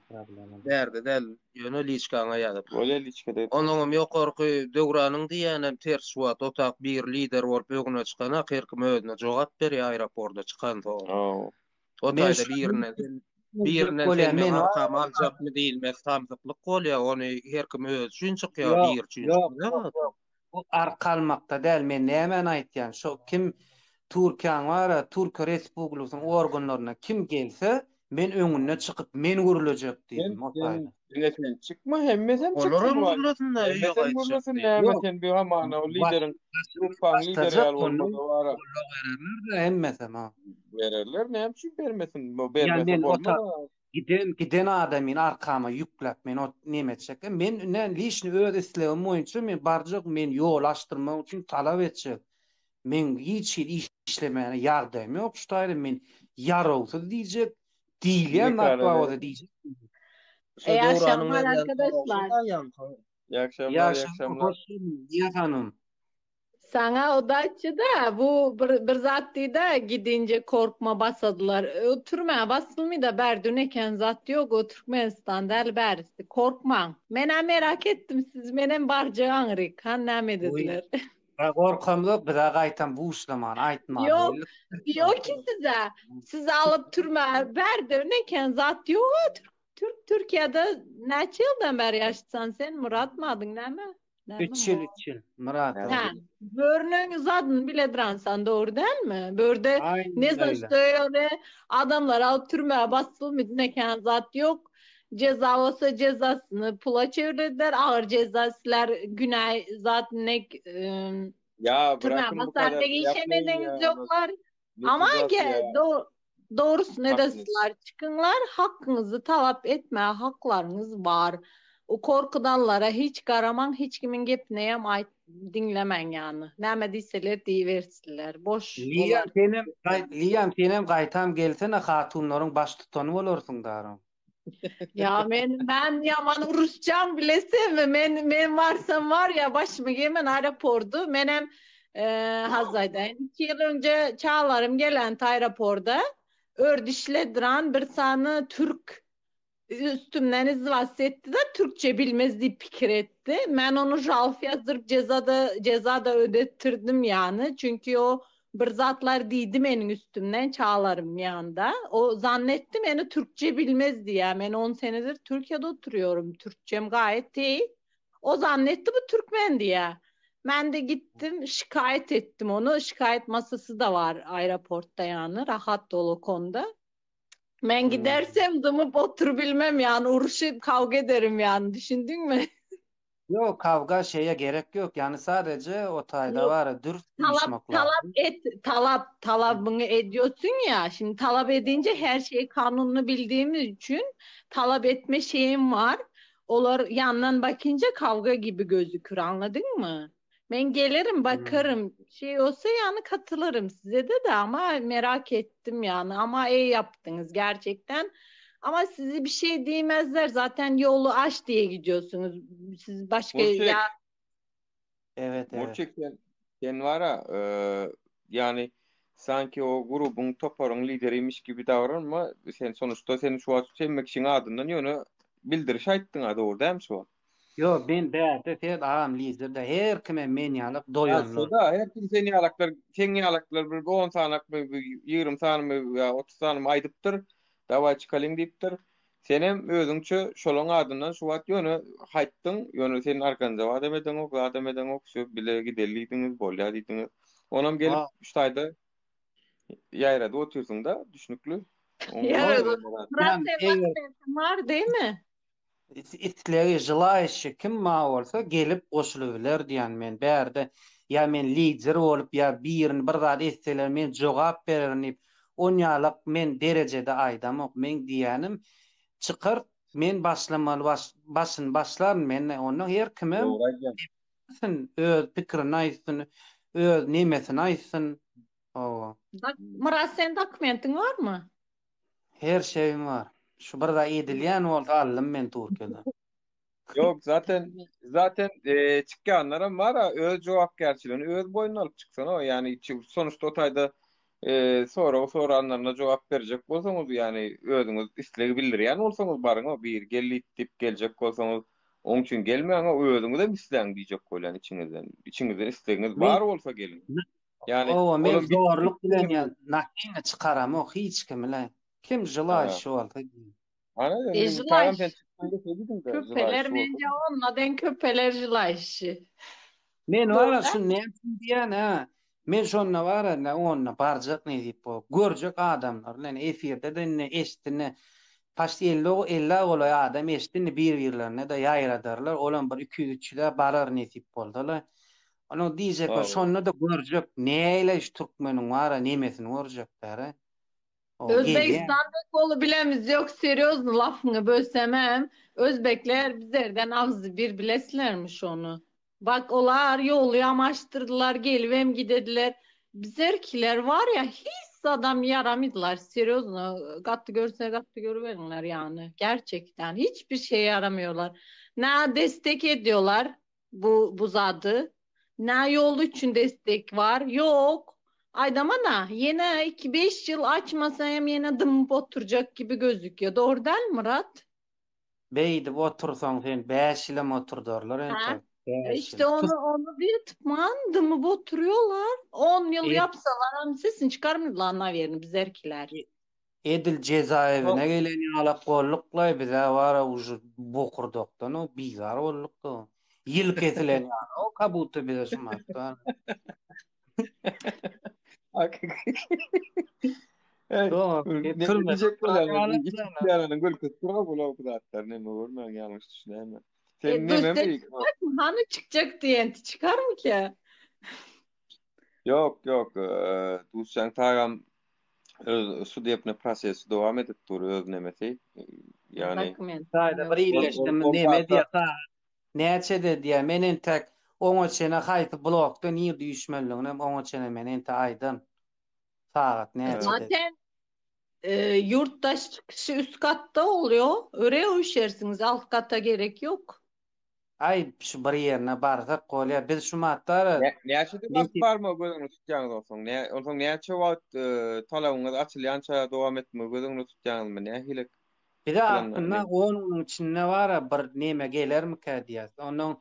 Därdi del, ýöne liçkaňa ýazyp. Bolýar liçkede. Onuň ýokarky döwranyň diýänem ters şuwat otak bir lider bolup öňüne çykana herkim özüne jogap berýär aeroportda çykan soň. O taýda birine sen men arkam aljapmy diýilmek tamsyklyk bolýar, ony herkim öz üçin çykýar, bir üçin çykýar. Bu arkalmakda däl men näme aýtýan şo kim Türkiýanyň bara Türkiýe Respublikasynyň organlaryna kim gelse men öňüne çykyp men guruljak diýdim o taýda. Sen çıkma hemmesem Olar çıksın. gurulmasyn da ýok Sen aýtjak. bulmasın näme sen bir hamana o liderin gruppan lideri Baştajak olmadı var. Hemmesem ha. Verirler näme üçin bermesin? Bu Yani bermese men bolmaz. Giden adamyn arkama ýüklep men o neme etjek. Men ne lişni öz islegim boýunça men barjak men ýol açdyrmak üçin talap etjek. Men hiç işlemene ýardam ýok. Şu taýda men yarawsy diýjek. Diýlen nakbawda diýjek. Şu İyi döwranyň akşamlar bilen arkadaşlar. İyi akşamlar, iyi Ýaşam akşamlar. diýe hanım. Sana odaççı da bu bir zat diýdi gidince korkma basadılar. Oturmaya basılmıyor da berdün eken zat yok. O Türkmenistan del berisi. Korkman. Mena merak ettim siz menem barca anrik. Han näme dediler. Gorkamda bir gaýtam bu işleman aýtma. Yok. Yok ki size. Siz alıp türmeye berdün eken zat yok. Türkiye'de neçe yıldan beri yaşasan sen Murat mı adın näme? 3 ýyl Murat. Ha, börnüň zadyn biledransan doğru değil mi? Börde ne zaştıyor adamlar alıp türmeye basılmıyor neken zat yok. Ceza olsa cezasını pula çevirdiler. Ağır cezasılar günay zat ne Ya türmeye bırakın bu basar kadar. ne işemediniz yoklar. Ne Ama cezası ya? doğrusu ne Haklısınız. desinler çıkınlar hakkınızı talep etmeye haklarınız var. O korkudanlara hiç garaman hiç kimin gepneyem dinlemen yani. Näme diýseler diýersiler. Boş. Liam senem gaýtam gelsene hatunlaryň baş tutany bolarsyň darym. Ya ben yaman Rusçam bilesem men varsam var ya başıma gemen aeroportu menem Hazaydayn 2 ýyl önce çağlarım gelen aeroporda ördüşlediran bir sany Türk üstümden izvas etti de Türkçe bilmez diye pikir etti. Ben onu jalf yazdırıp cezada ödettirdim yani. Çünkü o bırzatlar diydi benim üstümden çağlarım yanda. O zannettim beni Türkçe bilmez diye. Ben 10 senedir Türkiye'de oturuyorum. Türkçem gayet iyi. O zannetti bu Türkmen diye. Ben de gittim şikayet ettim onu. Şikayet masası da var aeroportta yani. Rahat dolu o konuda. Ben gidersem dımıp otur bilmem yani. Uruşup kavga ederim yani. Düşündün mü? Yok kavga şeye gerek yok. Yani sadece o tayda Yok. var ya dürüst konuşmak lazım. Talabını ediyorsun ya. Şimdi talep edince her şeyi kanununu bildiğimiz için talep etme şeyim var. Olar yandan bakınca kavga gibi gözükür, anladın mı? Ben gelirim bakarım. Şey olsa yani katılırım size de ama merak ettim yani. Ama iyi yaptınız gerçekten. Ama sizi bir şey diyemezler. Zaten yolu aç diye gidiyorsunuz. Siz başka Murçek, Evet. Murçek sen var ya, yani sanki o grubun toparın lideriymiş gibi davranma. Sen sonuçta senin şu an sevmek için adından yönü bildiriş ayttın adı orada hem şu an. Yo ben de ted ağam lider her kime men yalıp Ha, doyanlar. şurada her kim seni yalaklar bir 10 sanak mı, bir 20 sanak mı, ya 30 sanak mı aydıptır, dava çıkalım deyiptir. Senem özüňçe şolaň adından şu wat yönü hayttın, yönü senin arkanda adam eden ok, şu bile gidelliydiniz, bolýa diýdiňiz. Onam gelip Ha, ştaýda ýaýrada otursun da düşnüklü. ya o Murat yani eger Sevat var değil mi? itleri jylaýşy kim ma bolsa gelip goşulybiler diýen men bärde ya men lider bolup ya birini bir zat etseler men jogap bererim. On ýalyk men derejede aýdam ok men diýenim çykar men başlamaly başlarym men onu her kimem öz pikirini aýtsyn, öz nemesini aýtsyn. O Murat sen dokumentin var mı? her şeyim var. Şu bir da edilýän bolsa allym men Türkiýede. Yok zaten çıkanlara var ha, öz cevapgerçiliğini öz boynuna alıp çıksana o yani sonuçta o tayda sonra o soranlarına cevap verecek bolsaňyz yani özüňiz istlegi bildir yani olsaňyz barıň o bir gelip dip gelecek bolsaňyz oň üçin gelmeýän o özüňiz de misleň diýjek bolan içiňizden islegiňiz bar bolsa gelin. Yani O men ola zorluk bilen ya nakine çıkaram o hiç kimle. Kim jylaý şu bolsa. Ana Ejilay. sen çıkınca söyledin de Köpeler bence onunla köpeler jilayşı. Men Doğru. wara şu näçin diýen ha. Men şonna wara ne onna barjak ne diýip o görjek adamlar ne efirde de ne eşitini paşty 50 goly adam eşitini bir-birlerine de ýaýradarlar. Olan bir 2-3 de barar ne diýip boldylar. Onu diýjek o şonna da görjek näle iş türkmeniň wara nemesini görjekler. O gelýär. Özbekistan'da kolu bilemiz yok. Seriyoz lafını bölsemem. Özbekler bizlerden ağzı bir bileslermiş onu. Bak olar yolu yamaştırdılar, gelivem gidediler. Bizerkiler var ya hiç adam yaramıdılar. Seriyoz gattı görse gattı görüverirler yani. Gerçekten hiçbir şey yaramıyorlar. Ne destek ediyorlar bu zadı. Ne yol için destek var. Yok. Aydamana yine 2-5 yıl açmasam yine dımıp oturacak gibi gözüküyor. Doğru değil mi Murat? Beýdi otursaň sen 5 ýyl oturdurlar ençe. İşte onu bir tıkman dımıp oturuyorlar. 10 yıl yapsalar hem sesini çıkarmıyorlar ana verini bizerkiler. Edil cezaevine gelen ýalap gollukla bize wara uju bokurdokdan o bizar ollukda. Yıl kesilen ýa o kabutu bize şumakda. Diyecek bolan ýanyň gölkesine bolan kızatlar näme görmän ýalňyş düşünäme. Sen näme Hani çıkacak diyen çıkar mı ki? Yok duşan tagam su diýipne prosesi dowam edip dur öz nemesi yani Taýda bir ýyleşdim näme diýär näçe de diýär menen tek oňa çene haýty blokda niýe düşmenligine oňa çene menen ta aýdym. Saat näçe de. Zaten yurttaş çıkışı üst katta oluyor. Oraya üşersiniz. Alt kata gerek yok. Ay şu bir ýerine barsak golýar. Biz şu matdara näçe de barma gözüňi tutjaňyz olsaň näçe wagt talabyňyz açylýança dowam etme gözüňi tutjaňyzmy nähilek Bir de aslında onun içinde var bir neme gelermika diýär. Onun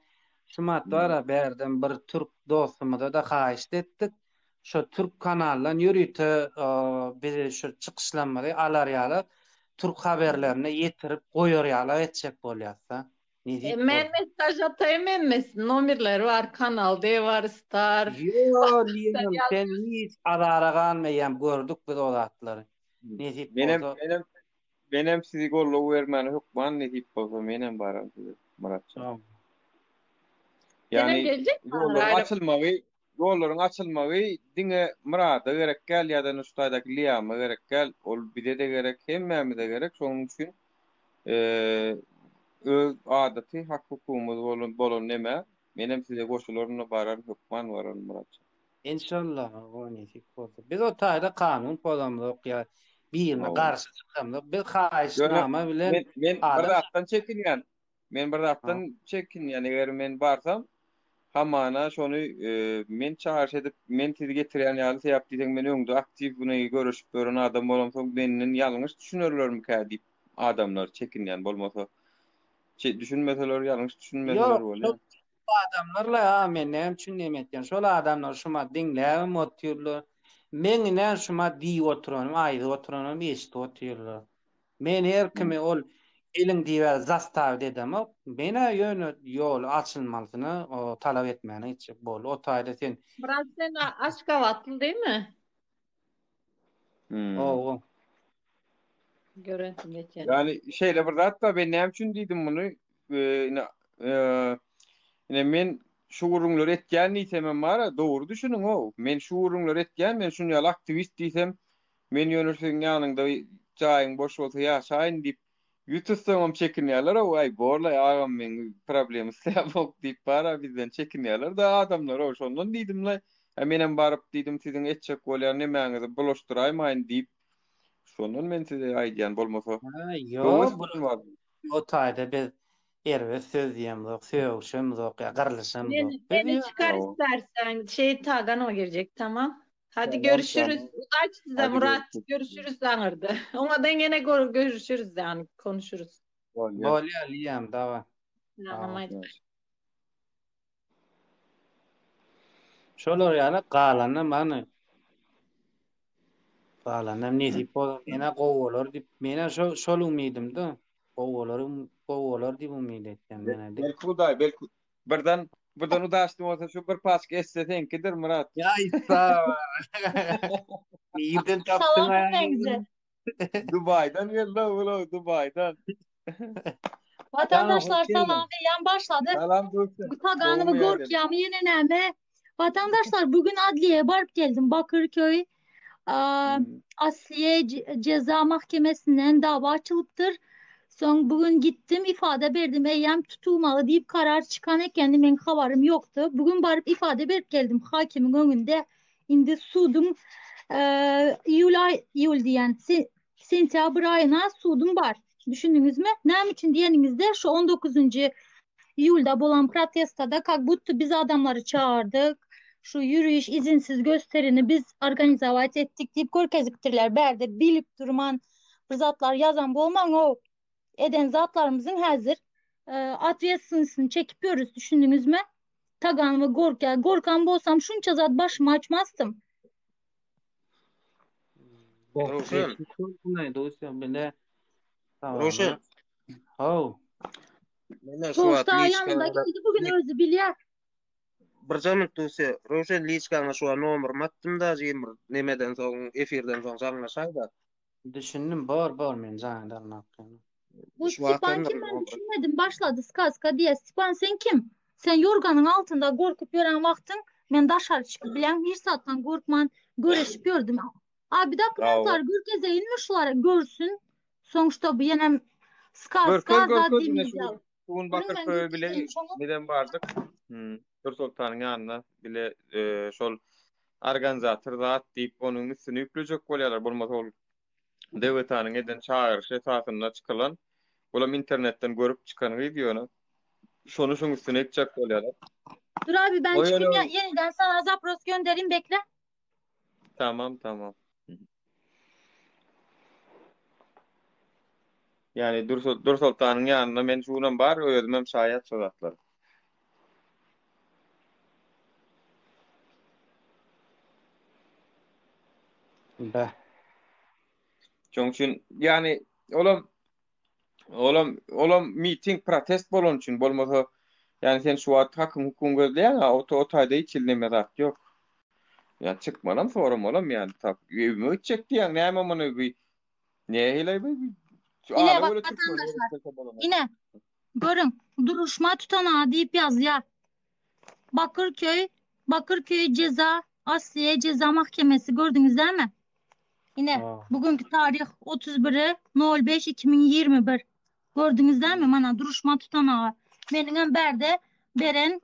şumat var berden bir Türk dostumyza da haýyş etdik. Şu Türk kanallan ýürüte bizi şu çykyşlamary alar ýaly Türk haberlerini ýetirip goýar ýaly etjek bolýarsa. Men mesaj atayım emmesin. Nomerleri var. Kanal D var. Star. Yo, sen hiç araragan meýem gördük biz o zatlary. Benim sizi gollu vermeni hukman ne tip bolsa menem baram Muratcan. Tamam. Yani Yani yolların açılmagy diňe Murada gerek gel ya da Nuştaýdaky Liýama gerek gel, ol bide de gerek, hemmemi de gerek. Şonuň üçin öz adaty, hak hukumumuz bolan neme? Menem size goşularyna baran hukman baran Muratcan. İnşallah o ne tip bolsa. Biz o taýda kanun pozamyz okýar. Birine garşy çykamyk. Bir haýyşnama bilen men bir zatdan çekinýän. Men bir zatdan çekinýän. Eger men barsam hamana şonu men çağırş edip men tizi getirýän ýaly sebäp diýsem men öňde aktiv bunu görüşip gören adam bolam soň menden ýalňyş düşünürlermi ka diýip adamlar çekinýän bolmasa düşünmeseler ýalňyş düşünmeseler bolýar. Bu adamlarla menem üçin nemetden şol adamlar şuma diňläp oturýarlar. Meňne şuma diýip oturanym, aýdy oturanym, eşit oturýarlar. Men her kimi ol elin diýär zastaw dedem, mene ýöne ýol açylmalysyny talap etmäni hiç bol. O taýda sen Murat sen Aşgabatlı değil mi? O. Görüntü geçen. Yani şeyle bir zat da ben näme üçin diýdim bunu ine men şu gurulňlar etken diýsem bara dogry düşünüň o. Men şu gurulňlar etken, men şunu ýaly aktivist diýsem, men ýönersleň ýanynda jaýyň boş bolsa ýaşaýyn diýip ýutursam çekinýärler, ay borla ýagam men problemi sebäp diýip bara bizden çekinýärler da adamlar o şondan diýdim-le. Menem baryp diýdim siziň etjek bolýar nemäňizi bulaşdyraýmaýyn diýip şondan men size aýdýan bolmasa. Ýok, o taýda biz erwe söz diýemok, söwüşemok, garlyşamok. Beni çıkar istersen Tagan o girecek, tamam. Hadi görüşürüz. Udaç size Murat. Görüşürüz sanırdı. Ondan gene görüşürüz yani konuşuruz. Bolýar Liýam dawa. Tamam. Şolar ýaly galanam many. Galanam ne diýip bolar? Mene gowalar diýip mene şol umydymdy. Gowalar diýip umyd etdim mene. Belki birden udaşdym olsa şu bir pask etse senkidir Murat. Ýa sağ. Ýerden tapdyň. Dubay'dan geldi oğlum, Dubay'dan. Vatandaşlar salam diyen başladı. Salam dostum. Taganımı gorkyamı yeneneme. Vatandaşlar bugün adliyeye barıp geldim. Bakırköy Asliye Ceza Mahkemesi'nden dava açılıptır. Son bugün gittim ifade verdim. Eyyem tutulmalı deyip karar çıkan ekendim. Benim haberim yoktu. Bugün barıp ifade verip geldim. Hakimin önünde indi sudum Yul diyen sentyabr ayına sudum var. Düşündünüz mü? Näme için diyeninizde şu 19. Ýulda bolan protestada kakbuttu biz adamları çağırdık. Şu yürüyüş izinsiz gösterini biz organizawat ettik deyip görkeziktirler. Berde bilip durman bir zatlar yazan bolmaň o eden zatlarımızın hazır adresini çekip görürüz. Düşündünüz mü? Tagan ve Gorkan bolsam şunça zat başıma açmazdım. Roşen. Roşen. Ho. Mene Soğuşta yanında geldi bugün özü bilýär. Bir zaman tuse Roşen liçkana şu nomer mattım da jemir nemeden soň efirden soň saňlaşaýda. Düşündüm bar men jaňdan nakyn. Bu Stipan kim ben düşünmedim başladı skaska diye. Stipan sen kim? Sen yorganın altında gorkup ýören wagtyň men daşary çykyp bilen bir saatdan gorkman göreşip gördüm. Abi dokumentlar görkezeýinmi şulara görsün. Soňçta bu ýenem skaska da diýilýär. Bugün Bakırköy bile neden bardyk? Nur Sultanyň ýanyna bile şol organizator zat diýip onuň üstüne ýüklejek bolýarlar. Bolmasa ol dewletanyň eden çağırşy esasynda çykylan bolam internetden görüp çykan videonu şonuň üstüne etjek bolýarlar. Dur abi ben çıkayım yeniden sana zapros göndereyim bekle. Tamam. Yani Dursultanyň ýanynda men şundan bar özüm hem şaýat şazatlar. Be. Şoň üçin yani olam meeting protest bolan üçin bolmasa yani sen şu wagt hakym hukum gözleýän o taýda içilneme zat ýok. Ya çıkmadan sorum olam yani tak evime gidecek diýen näme muny bir nähile bir Ine ala bak öyle vatandaşlar. Ine görün duruşma tutanağı deyip yazıya. Bakırköy Ceza Asliye Ceza Mahkemesi gördünüz değil mi? Yine bugünkü tarih 31.05.2021 gördünüz değil mi? Mana duruşma tutanağı. Benim berde beren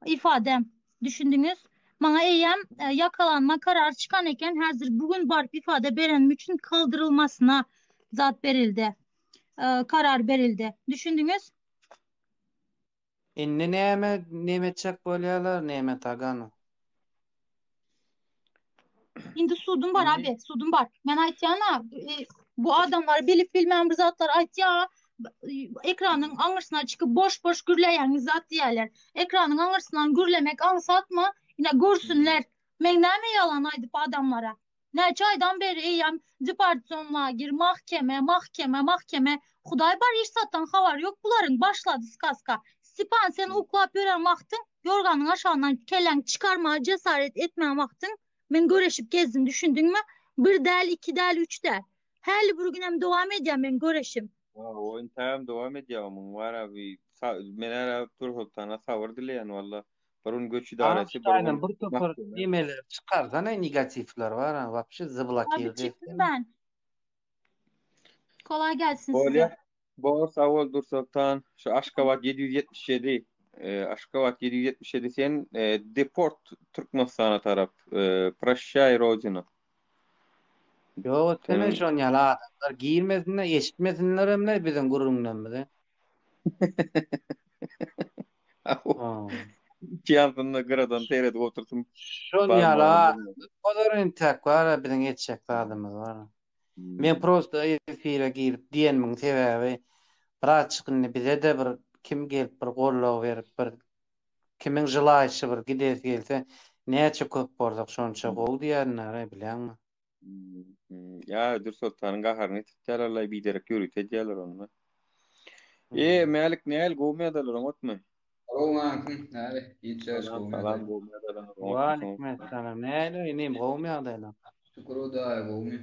ifadem düşündünüz. Mana eyyem yakalanma kararı çıkan eken hazır bugün barp ifade berenim için kaldırılmasına zat verildi. Karar verildi. Düşündünüz? Inni näme çek bolýarlar, näme tagany. Şimdi sudum var abi, sudum var. Ben aytýana bu adamlar bilip bilmem bir zatlar aytýa ekranın aňyrsına çıkıp boş boş gürleýän zat diýerler. Ekranın aňyrsyndan gürlemek ansatma, yine görsünler. Men näme yalan aýdyp adamlara. Näçe aýdan beri eýem departasyonla gir mahkeme. Hudaý bar irsatdan habar yok buların başladı skaska. Sipan sen uklap gören wagtyň yorganyň aşağından kellen çıkarma cesaret etmän wagtyň men göreşip gezdim düşündün mü? Bir del, iki del, üç del. Her bir günem devam edýän men göreşim. O intam devam edýär. Var abi men ara Turhultana sabır dileýän walla. Burun göç idaresi Aynen bir topar emeler çıkardan negatifler var ha. Vapşi zıblakir. Abi çıktım ben. Kolay gelsin size. Bu savol Dursultan şu Aşgabat 777 sen deport Türkmenistan'a tarap Prashchay Rodina. Yo televizyon ýaly adamlar girmesinler, eşitmesinler hemle bizim gurrundan bize. Kiyanfında gıradan teyredi otursun. Şon ýaly kadar intek var bizim etjek adamymyz var. Men prosta efire girip diýenmiň sebäbi bir açykyny bize de bir kim gelip bir gollaw berip bir kimin jylaýşy bir gidesi gelse näçe köp bordak şonça gow diýenler bilýänmi? Ya Dursultanyň gaharyny titýärler biderek ýürütýärler onu. Mälik näl gowmadalar otmy? Assalamualaikum. Näle? İçäş Salam gowmadalar. Wa aleykum assalam. Näle inim gowmadalar. Şükür da gowmy.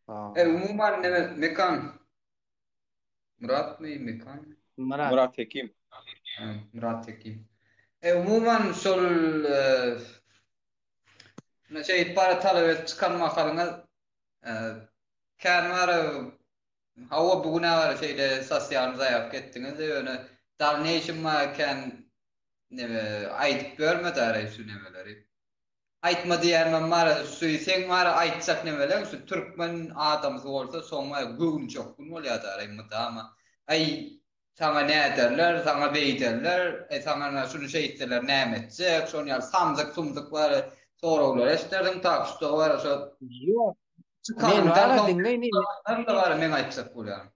Umuman mekan. Murat mı mekan? Murat Hekim. Murat Hekim. Umuman şol para talep çıkan makalına kanmara hava bugüne var şeyde sosyal zayıf gittiniz öyle dalneşim makan ayıp görmedi arayı şu nemeleri. Aytma diýermem mara suýseň mara aýtsak nemeler şu türkmen adamy bolsa soňma göwün çok gün bolýar arayymda ama ay sana ne derler, sana beyderler, sana şunu şey etseler näme etsek, şonu ýa samzyk var, sorawlar eşderdim taýşda var şo. Men bara dinleýin. Men aýtsak bolýar.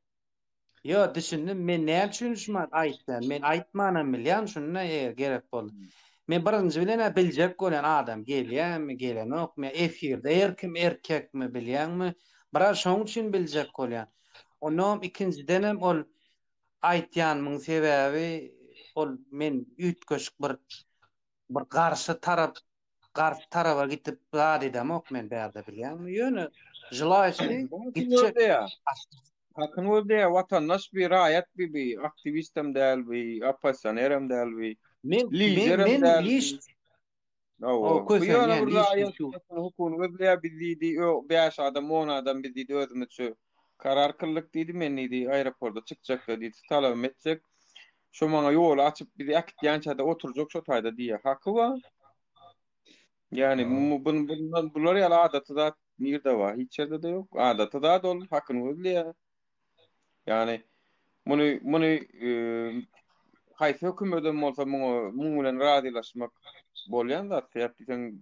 Yo düşündüm men näme düşünmät aýtdan. Men aýtmanam bilýän şuna gerek boldy. Men birinji bilen biljek bolan adam gelýärmi, gelenokmy, efirde erkim erkekmi bilýänmi? Bara şoň üçin biljek bolýan. Onom ikincidenem ol aýtýanmyň sebäbi ol men üýtgeşik bir garşy taraba gitip zat edemok men bäde bilýänmi? Ýöne jylaýşy gitjek. Hakyn boldy watandaş bir raýat bir aktivistem däl, bir oppositsionerem däl, bir liderim däl. Bu ýöne bir raýat hukumy gözleýär bizdi, 5 adam 10 adam bizdi özümizçe karar kıllyk diýdi men diýdi aeroportda çykjak diýdi talap etsek. Şo maňa ýol açyp bizi akitýänçe oturjak şo taýda diýär. Haky bar. Yani bular ýaly adaty da nirde bar, hiç ýerde de ýok. Adaty da dol hakyny gözleýär. Yani muny haýsy hökümeden bolsa muňa bilen razylaşmak bolýan da täpdiň.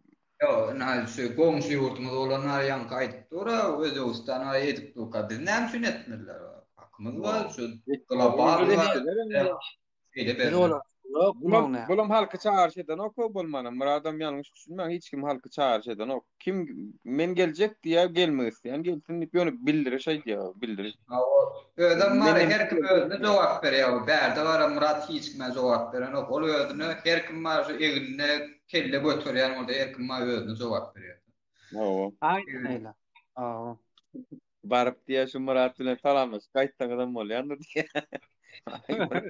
Yo, näçe goňşy ýurtymyz bolan ýan gaýdyp dura, özü ustan aýdyp durka biz näme sünetmeler. Mızlar şu Global global var. ettiler. Şeyde Biz berdi. olar yok muňa. Bulam halkı çağırşydan ok bolmana. Muradam ýalňyş düşünmäň, hiç kim halkı çağırşydan ok. Kim men geljek diýä gelmek isleýän gelsin diýip ýöne bildirişe diýär, bildirir. Ödem var Menem her kim özüne jogap berýär. Bärde var Murat hiç kime jogap beren ok. Ol özüne her kim var şu egine kelle götürýän bolsa her kim var özüne jogap berýär. Oo. Aynen öyle. Aa. Barıp diye şu Murat bilen talamış. Kayıttan adam bolýandy diye. Ay Murat.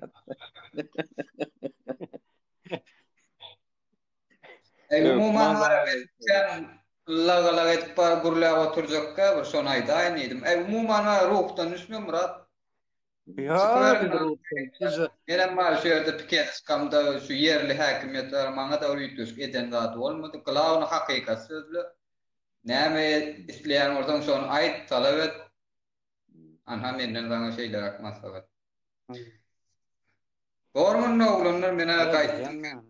Umuman var sen laga etip bar gurlaga oturjakka bir son ayda aýnydim. Umuman var ruhdan düşmüyor Murat. Ya biz Gelen var şu yerde piket kamda şu yerli hakimiyetler maňa da öýtüş eden zat bolmady. Glavny hakykat sözlü. Näme isleýän ordan şonu aýt talap et. Anha menden bana şeyler akmaz fakat. Gormun oğlunlar mena gaýtdy.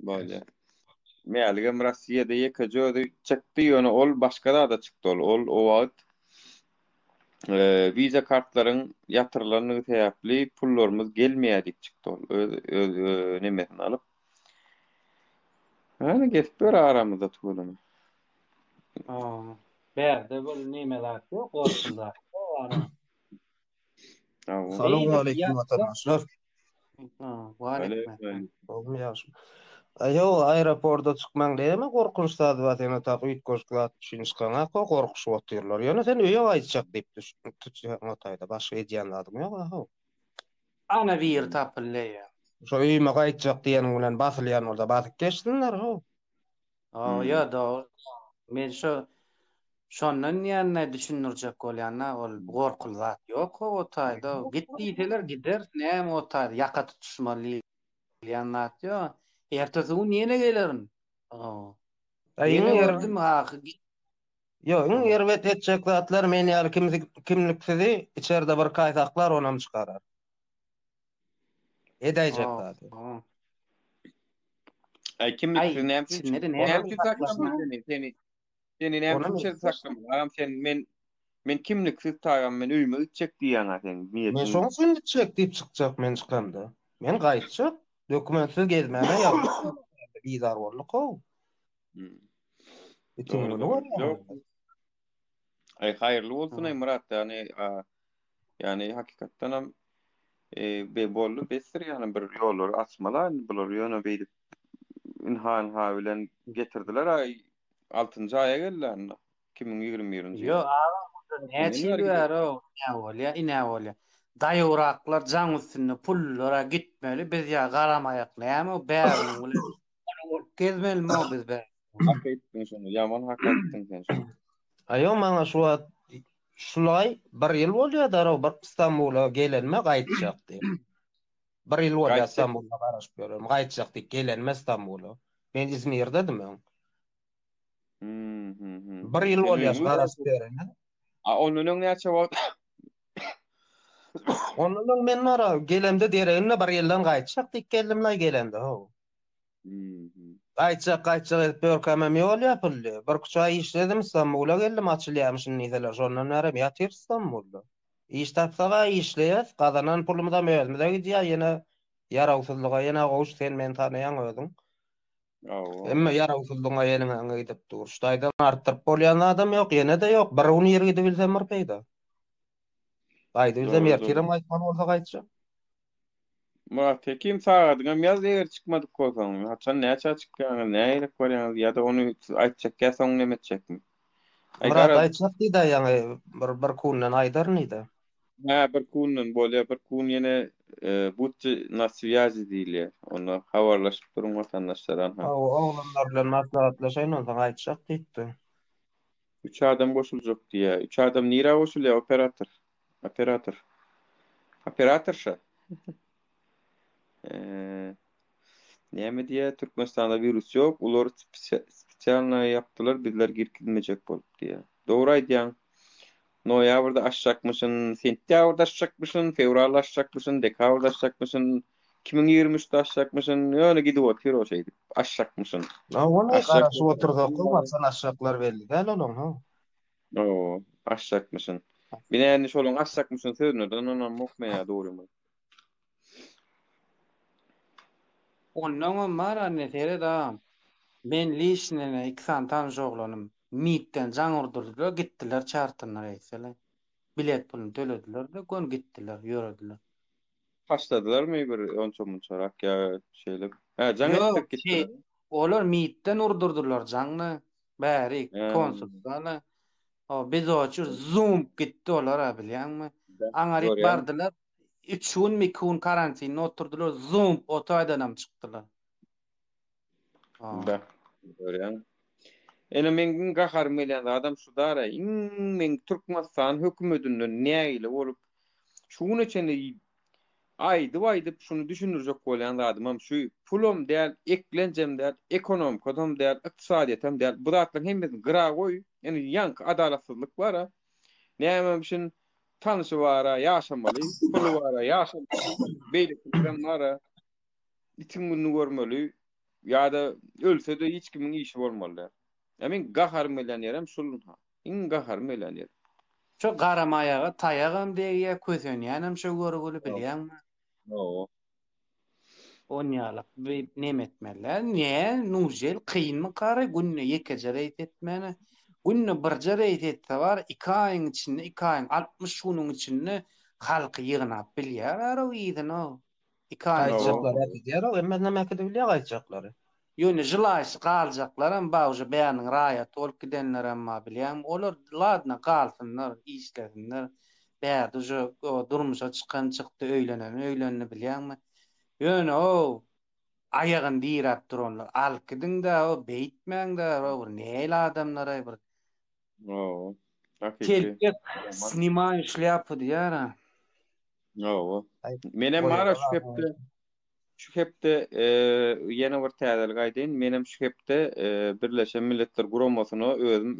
Bolýa. Meýalga Rossiýada ýekejödi çykdy ýöne ol başga da çykdy ol o wagt viza kartlaryň ýatyrlaryny täýäpli pullarymyz gelmeýädik çykdy ol. Nemesini alyp. Hani geçip bir aramızda tuğulamy. Berde böyle nimeler yok, korkunlar. O ara. Selamun aleyküm vatandaşlar. Aleyküm. Oğlum yaşım. Ayo aeroporda çıkmaň diýme korkunç zat ene tap üýtgeşikler düşünýän korkuş otyrlar. Ýöne sen öýe aýtjak diýip tutýan otayda başga edýän adam ýok ha. Ana bir tapylýar. Şo öýme gaýtjak diýen bilen basylýan orada basyp geçdiler ha. Ya da men şondan ýa-ni düşünürjek bolýan ol gorkul zat ýok o otayda. Gitdiýseler gider, näme otayda ýaka tutuşmaly ýan zat ýok. Ertesi gün ýene gelerin. Ýene gördüm ha. Yo, ýerwet etjek zatlar men ýaly kimliksizi içeride bir kaýsaklar onam çykarar. Edäjek zat. Kimliksiz näme saklamak seni näme için saklamak? Men kimliksiz taýan men öýme gitjek diýen sen. Men şoň üçün gitjek diýip çykjak men çykanda. Men gaýtjak. Dokumentsiz gezmäne ýa. Bizar bolýar ko. Haýyrly bolsun Murat ýani hakykatdan hem be bolly besir ýani bir ýollar açmalar bular ýöne beýdip inhan bilen getirdiler 6-njy aýa geldiler 2021-nji. Yo näçe ber o ine bolýar. Daýuraklar jaň üstünde pullara gitmeli biz ýa garamaýak näme bäriň bilen gezmeli mi biz bä. Hak etdiň şonu, ýaman hak etdiň sen şonu. Ayo maňa şu wagt şulay bir ýyl bolýar da bir İstanbul'a gelenme gaýtjak diýip. Bir ýyl bolýar İstanbul'a garaşyp görüm. Gaýtjak diýip gelenme İstanbul'a. Men İzmir'dedim men. Bir ýyl bolýar garaşyp görüm. Onuň näçe wagt Ondan men mara gelemde dereginde bir ýyldan gaýtjak diýip geldim la gelemde ho. Gaýtjak edip börkämem ýol ýapyldy. Bir kuça işledim İstanbul'a geldim açylýarmyşyn nizeler şondan näme ýatyr İstanbul'da. İş tapsaga işleýär, gazanan pulumy da möhürmede gidýär ýene ýarawsuzlyga ýene goş sen men tanaýan ödüň. Emma ýarawsuzlyga ýene gidip dur. Ştaýdan artyp bolýan adam ýok, ýene de ýok. Bir ony ýerge gidip bilsem bir peýda. Aýdy bilsem ýertirem aýtman bolsa gaýtjak. Murat kim sağadyňam ýaz ýer çykmadyk bolsaň, haçan näçe çykýan, näýe görýän ýa-da ony aýtjak gelsäň näme etjekmi? Murat aýtjak diýdi ýa-ni bir kundan aýdarnydy. Bir kundan bolýar, bir kun ýene budçy na связи diýilýär. Onu habarlaşyp durun vatandaşlardan. Oglanlar bilen maslahatlaşaýyn ondan aýtjak diýdi. 3 adam goşuljak diýär. 3 adam nira goşulýar? Operatorşa. Näme diýär? Türkmenistanda virus ýok, ular spesialna ýapdylar, bizler girkilmejek bolup diýär. Dogry aýdýan. Noýabrda aşjakmyşyn, sentýabrda aşjakmyşyn, fevralda aşjakmyşyn, dekabrda aşjakmyşyn, 2023-de aşjakmyşyn, ýöne gidip otyr o şeýdi. Aşjakmyşyn. Onu garaşyp oturdak, baksana aşjaklar belli. Gel oğlum ha. Aşacakmışsın. Binäni şoluň aşacakmışsın sözünden onam okmaýa dogrymy? Ondan var anne tere da. Ben lişnene iksan tanış oglanım. Mitten jaň urdurdylar, gitdiler çartynlar eýsele. Bilet pulunu төлediler de gon gitdiler, ýörediler. Haşladylar mı bir onça munça rak ya şeyle? Ha, jaň Ýok, etdik gitdiler. olar mitten urdurdylar jaňny. Bäri konsultala. O biz oçur zoom gitdi olar bilýänmi? Aňaryp Görýän. bardylar. 3 gün mi kun karantinne oturdular, zoom otaýdanam çykdylar. Da. Görýän. Ene men gahar melen adam şu dara men Türkmenistan hökümetinden näýle bolup şuň üçin aýdy şunu düşünürjek bolýan adamam şu pulum däl, eklenjem däl, ekonomik adam däl, ykdysadyýetem däl. Bu zatlaryň hemmesini gyra goý. Ýani ýank adalatsyzlyk bara. Näme üçin tanysy bara ýaşamaly, pulu bara ýaşamaly, beýle bara itin günü görmeli. Ya-da ölse de hiç kimin işi bolmaly. Men gahar milyonerem şulun ha. İn gahar milyoner. Şu garamayaga tayagam diýe kösenýänem şu görgüli bilýänmi? Oo. Onýalyk bir nemetmeler. Ne? Nujel kıyınmı kara günne yekece reyt etmene. Günne birce reyt etse var 2 aýyň içinde 2 aýyň 60 şunun içinde halky ýygnap bilýär ara ýygyny o. 2 aýyň Gaýtjaklar edýär, emma näme bilýär gaýtjaklary. Ýöne jylaýy galjaklar hem baýja beýanyň raýaty bolup gidenler emma bilýän. Olar ladna galsynlar, işlesinler. Bäde şu durmuşa çykan çykdy, öýlenen bilýänmi? Ýöne o aýagyny diýrap duranlar. Alkydyň da o beýtmäň da o näle adamlara bir. Oo. Kelip snimaý şляпу diýär. Oo. Menem mara şu hepde ýene bir täzel gaýdyn. Menem şu hepde Birleşen Milletler Guramasyny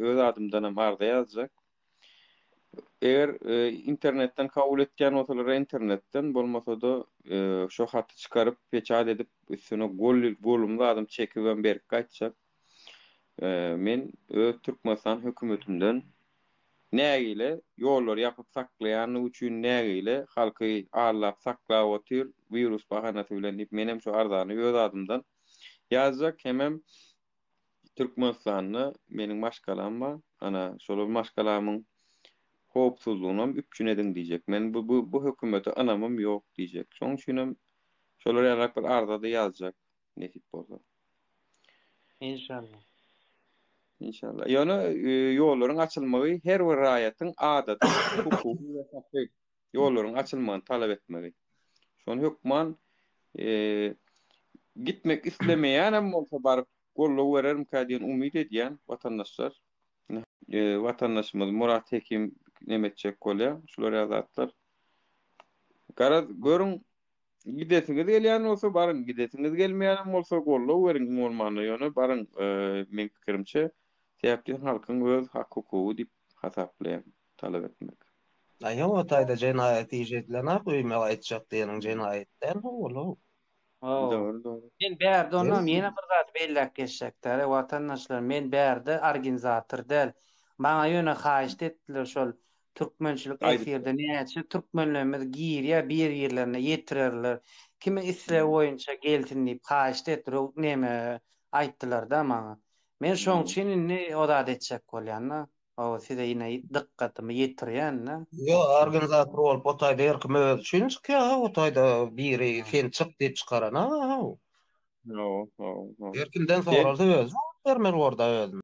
öz adymdan arda ýazjak. Eger internetten kabul etken olsalar internetten bolmasa-da şu haty çıkarıp peçat edip üstüne golumda adam çekip berip gaýtjak. Men Türkmenistan hökümetinden nägile ýollar ýapyp saklaýany üçin nägile halky ağırlap saklap otyr virus bahanasy bilen dip menem şu ardany öz adymdan ýazjak hemem Türkmenistanyny meniň maşgalam bar. Ana şol maşgalamyň hopsuzluğunam üpçün edin diyecek. Men bu hökümeti anamam yok diyecek. Şoň üçin şolar ýarak bir ardada ýazacak. Nesip bolsa. İnşallah. İnşallah. Ýöne ýollaryň açylmagy her bir raýatyň adaty, hukuky we hakky ýollaryň açylmagyny talap etmeli. Şonu hökman gitmek islemeýän bolsa baryp gollap bererim diýen umyt edýän watandaşlar. Vatandaşymyz Murat Hekim nemetjek bolýar. Şular ýazatlar. Görüň gidesiňiz gelýän bolsa baryň, gidesiňiz gelmeýän bolsa gollap beriň bolmany ýöne baryň men pikirimçe täpli halkyň öz hak hukuky dip hasaplaýan talap etmek. Aýa o taýda jenaýat ýetirlen öýme aýtjak diýeniň jenaýatdan bolýar. Doğru. Men bärde onam ýene bir zat belläp geçsekler. Watandaşlar men bärde organizator däl. Maňa ýöne haýyş etdiler şol türkmençilik efirde näçe türkmenlerimiz giriýär bir ýerlerine ýetirerler. Kimi isle boýunça gelsin diýip haýyş etdiler. Näme aýtdylar da maňa. Men şoň üçin ne odat etjek bolýan. O size ýine dikkatimi ýetirýän. Yo, organizator bolup o taýda erkim öz üçin çykýar, o taýda biri sen çyk diýip çykaran. No. Erkimden sonra öz bermer orada öz.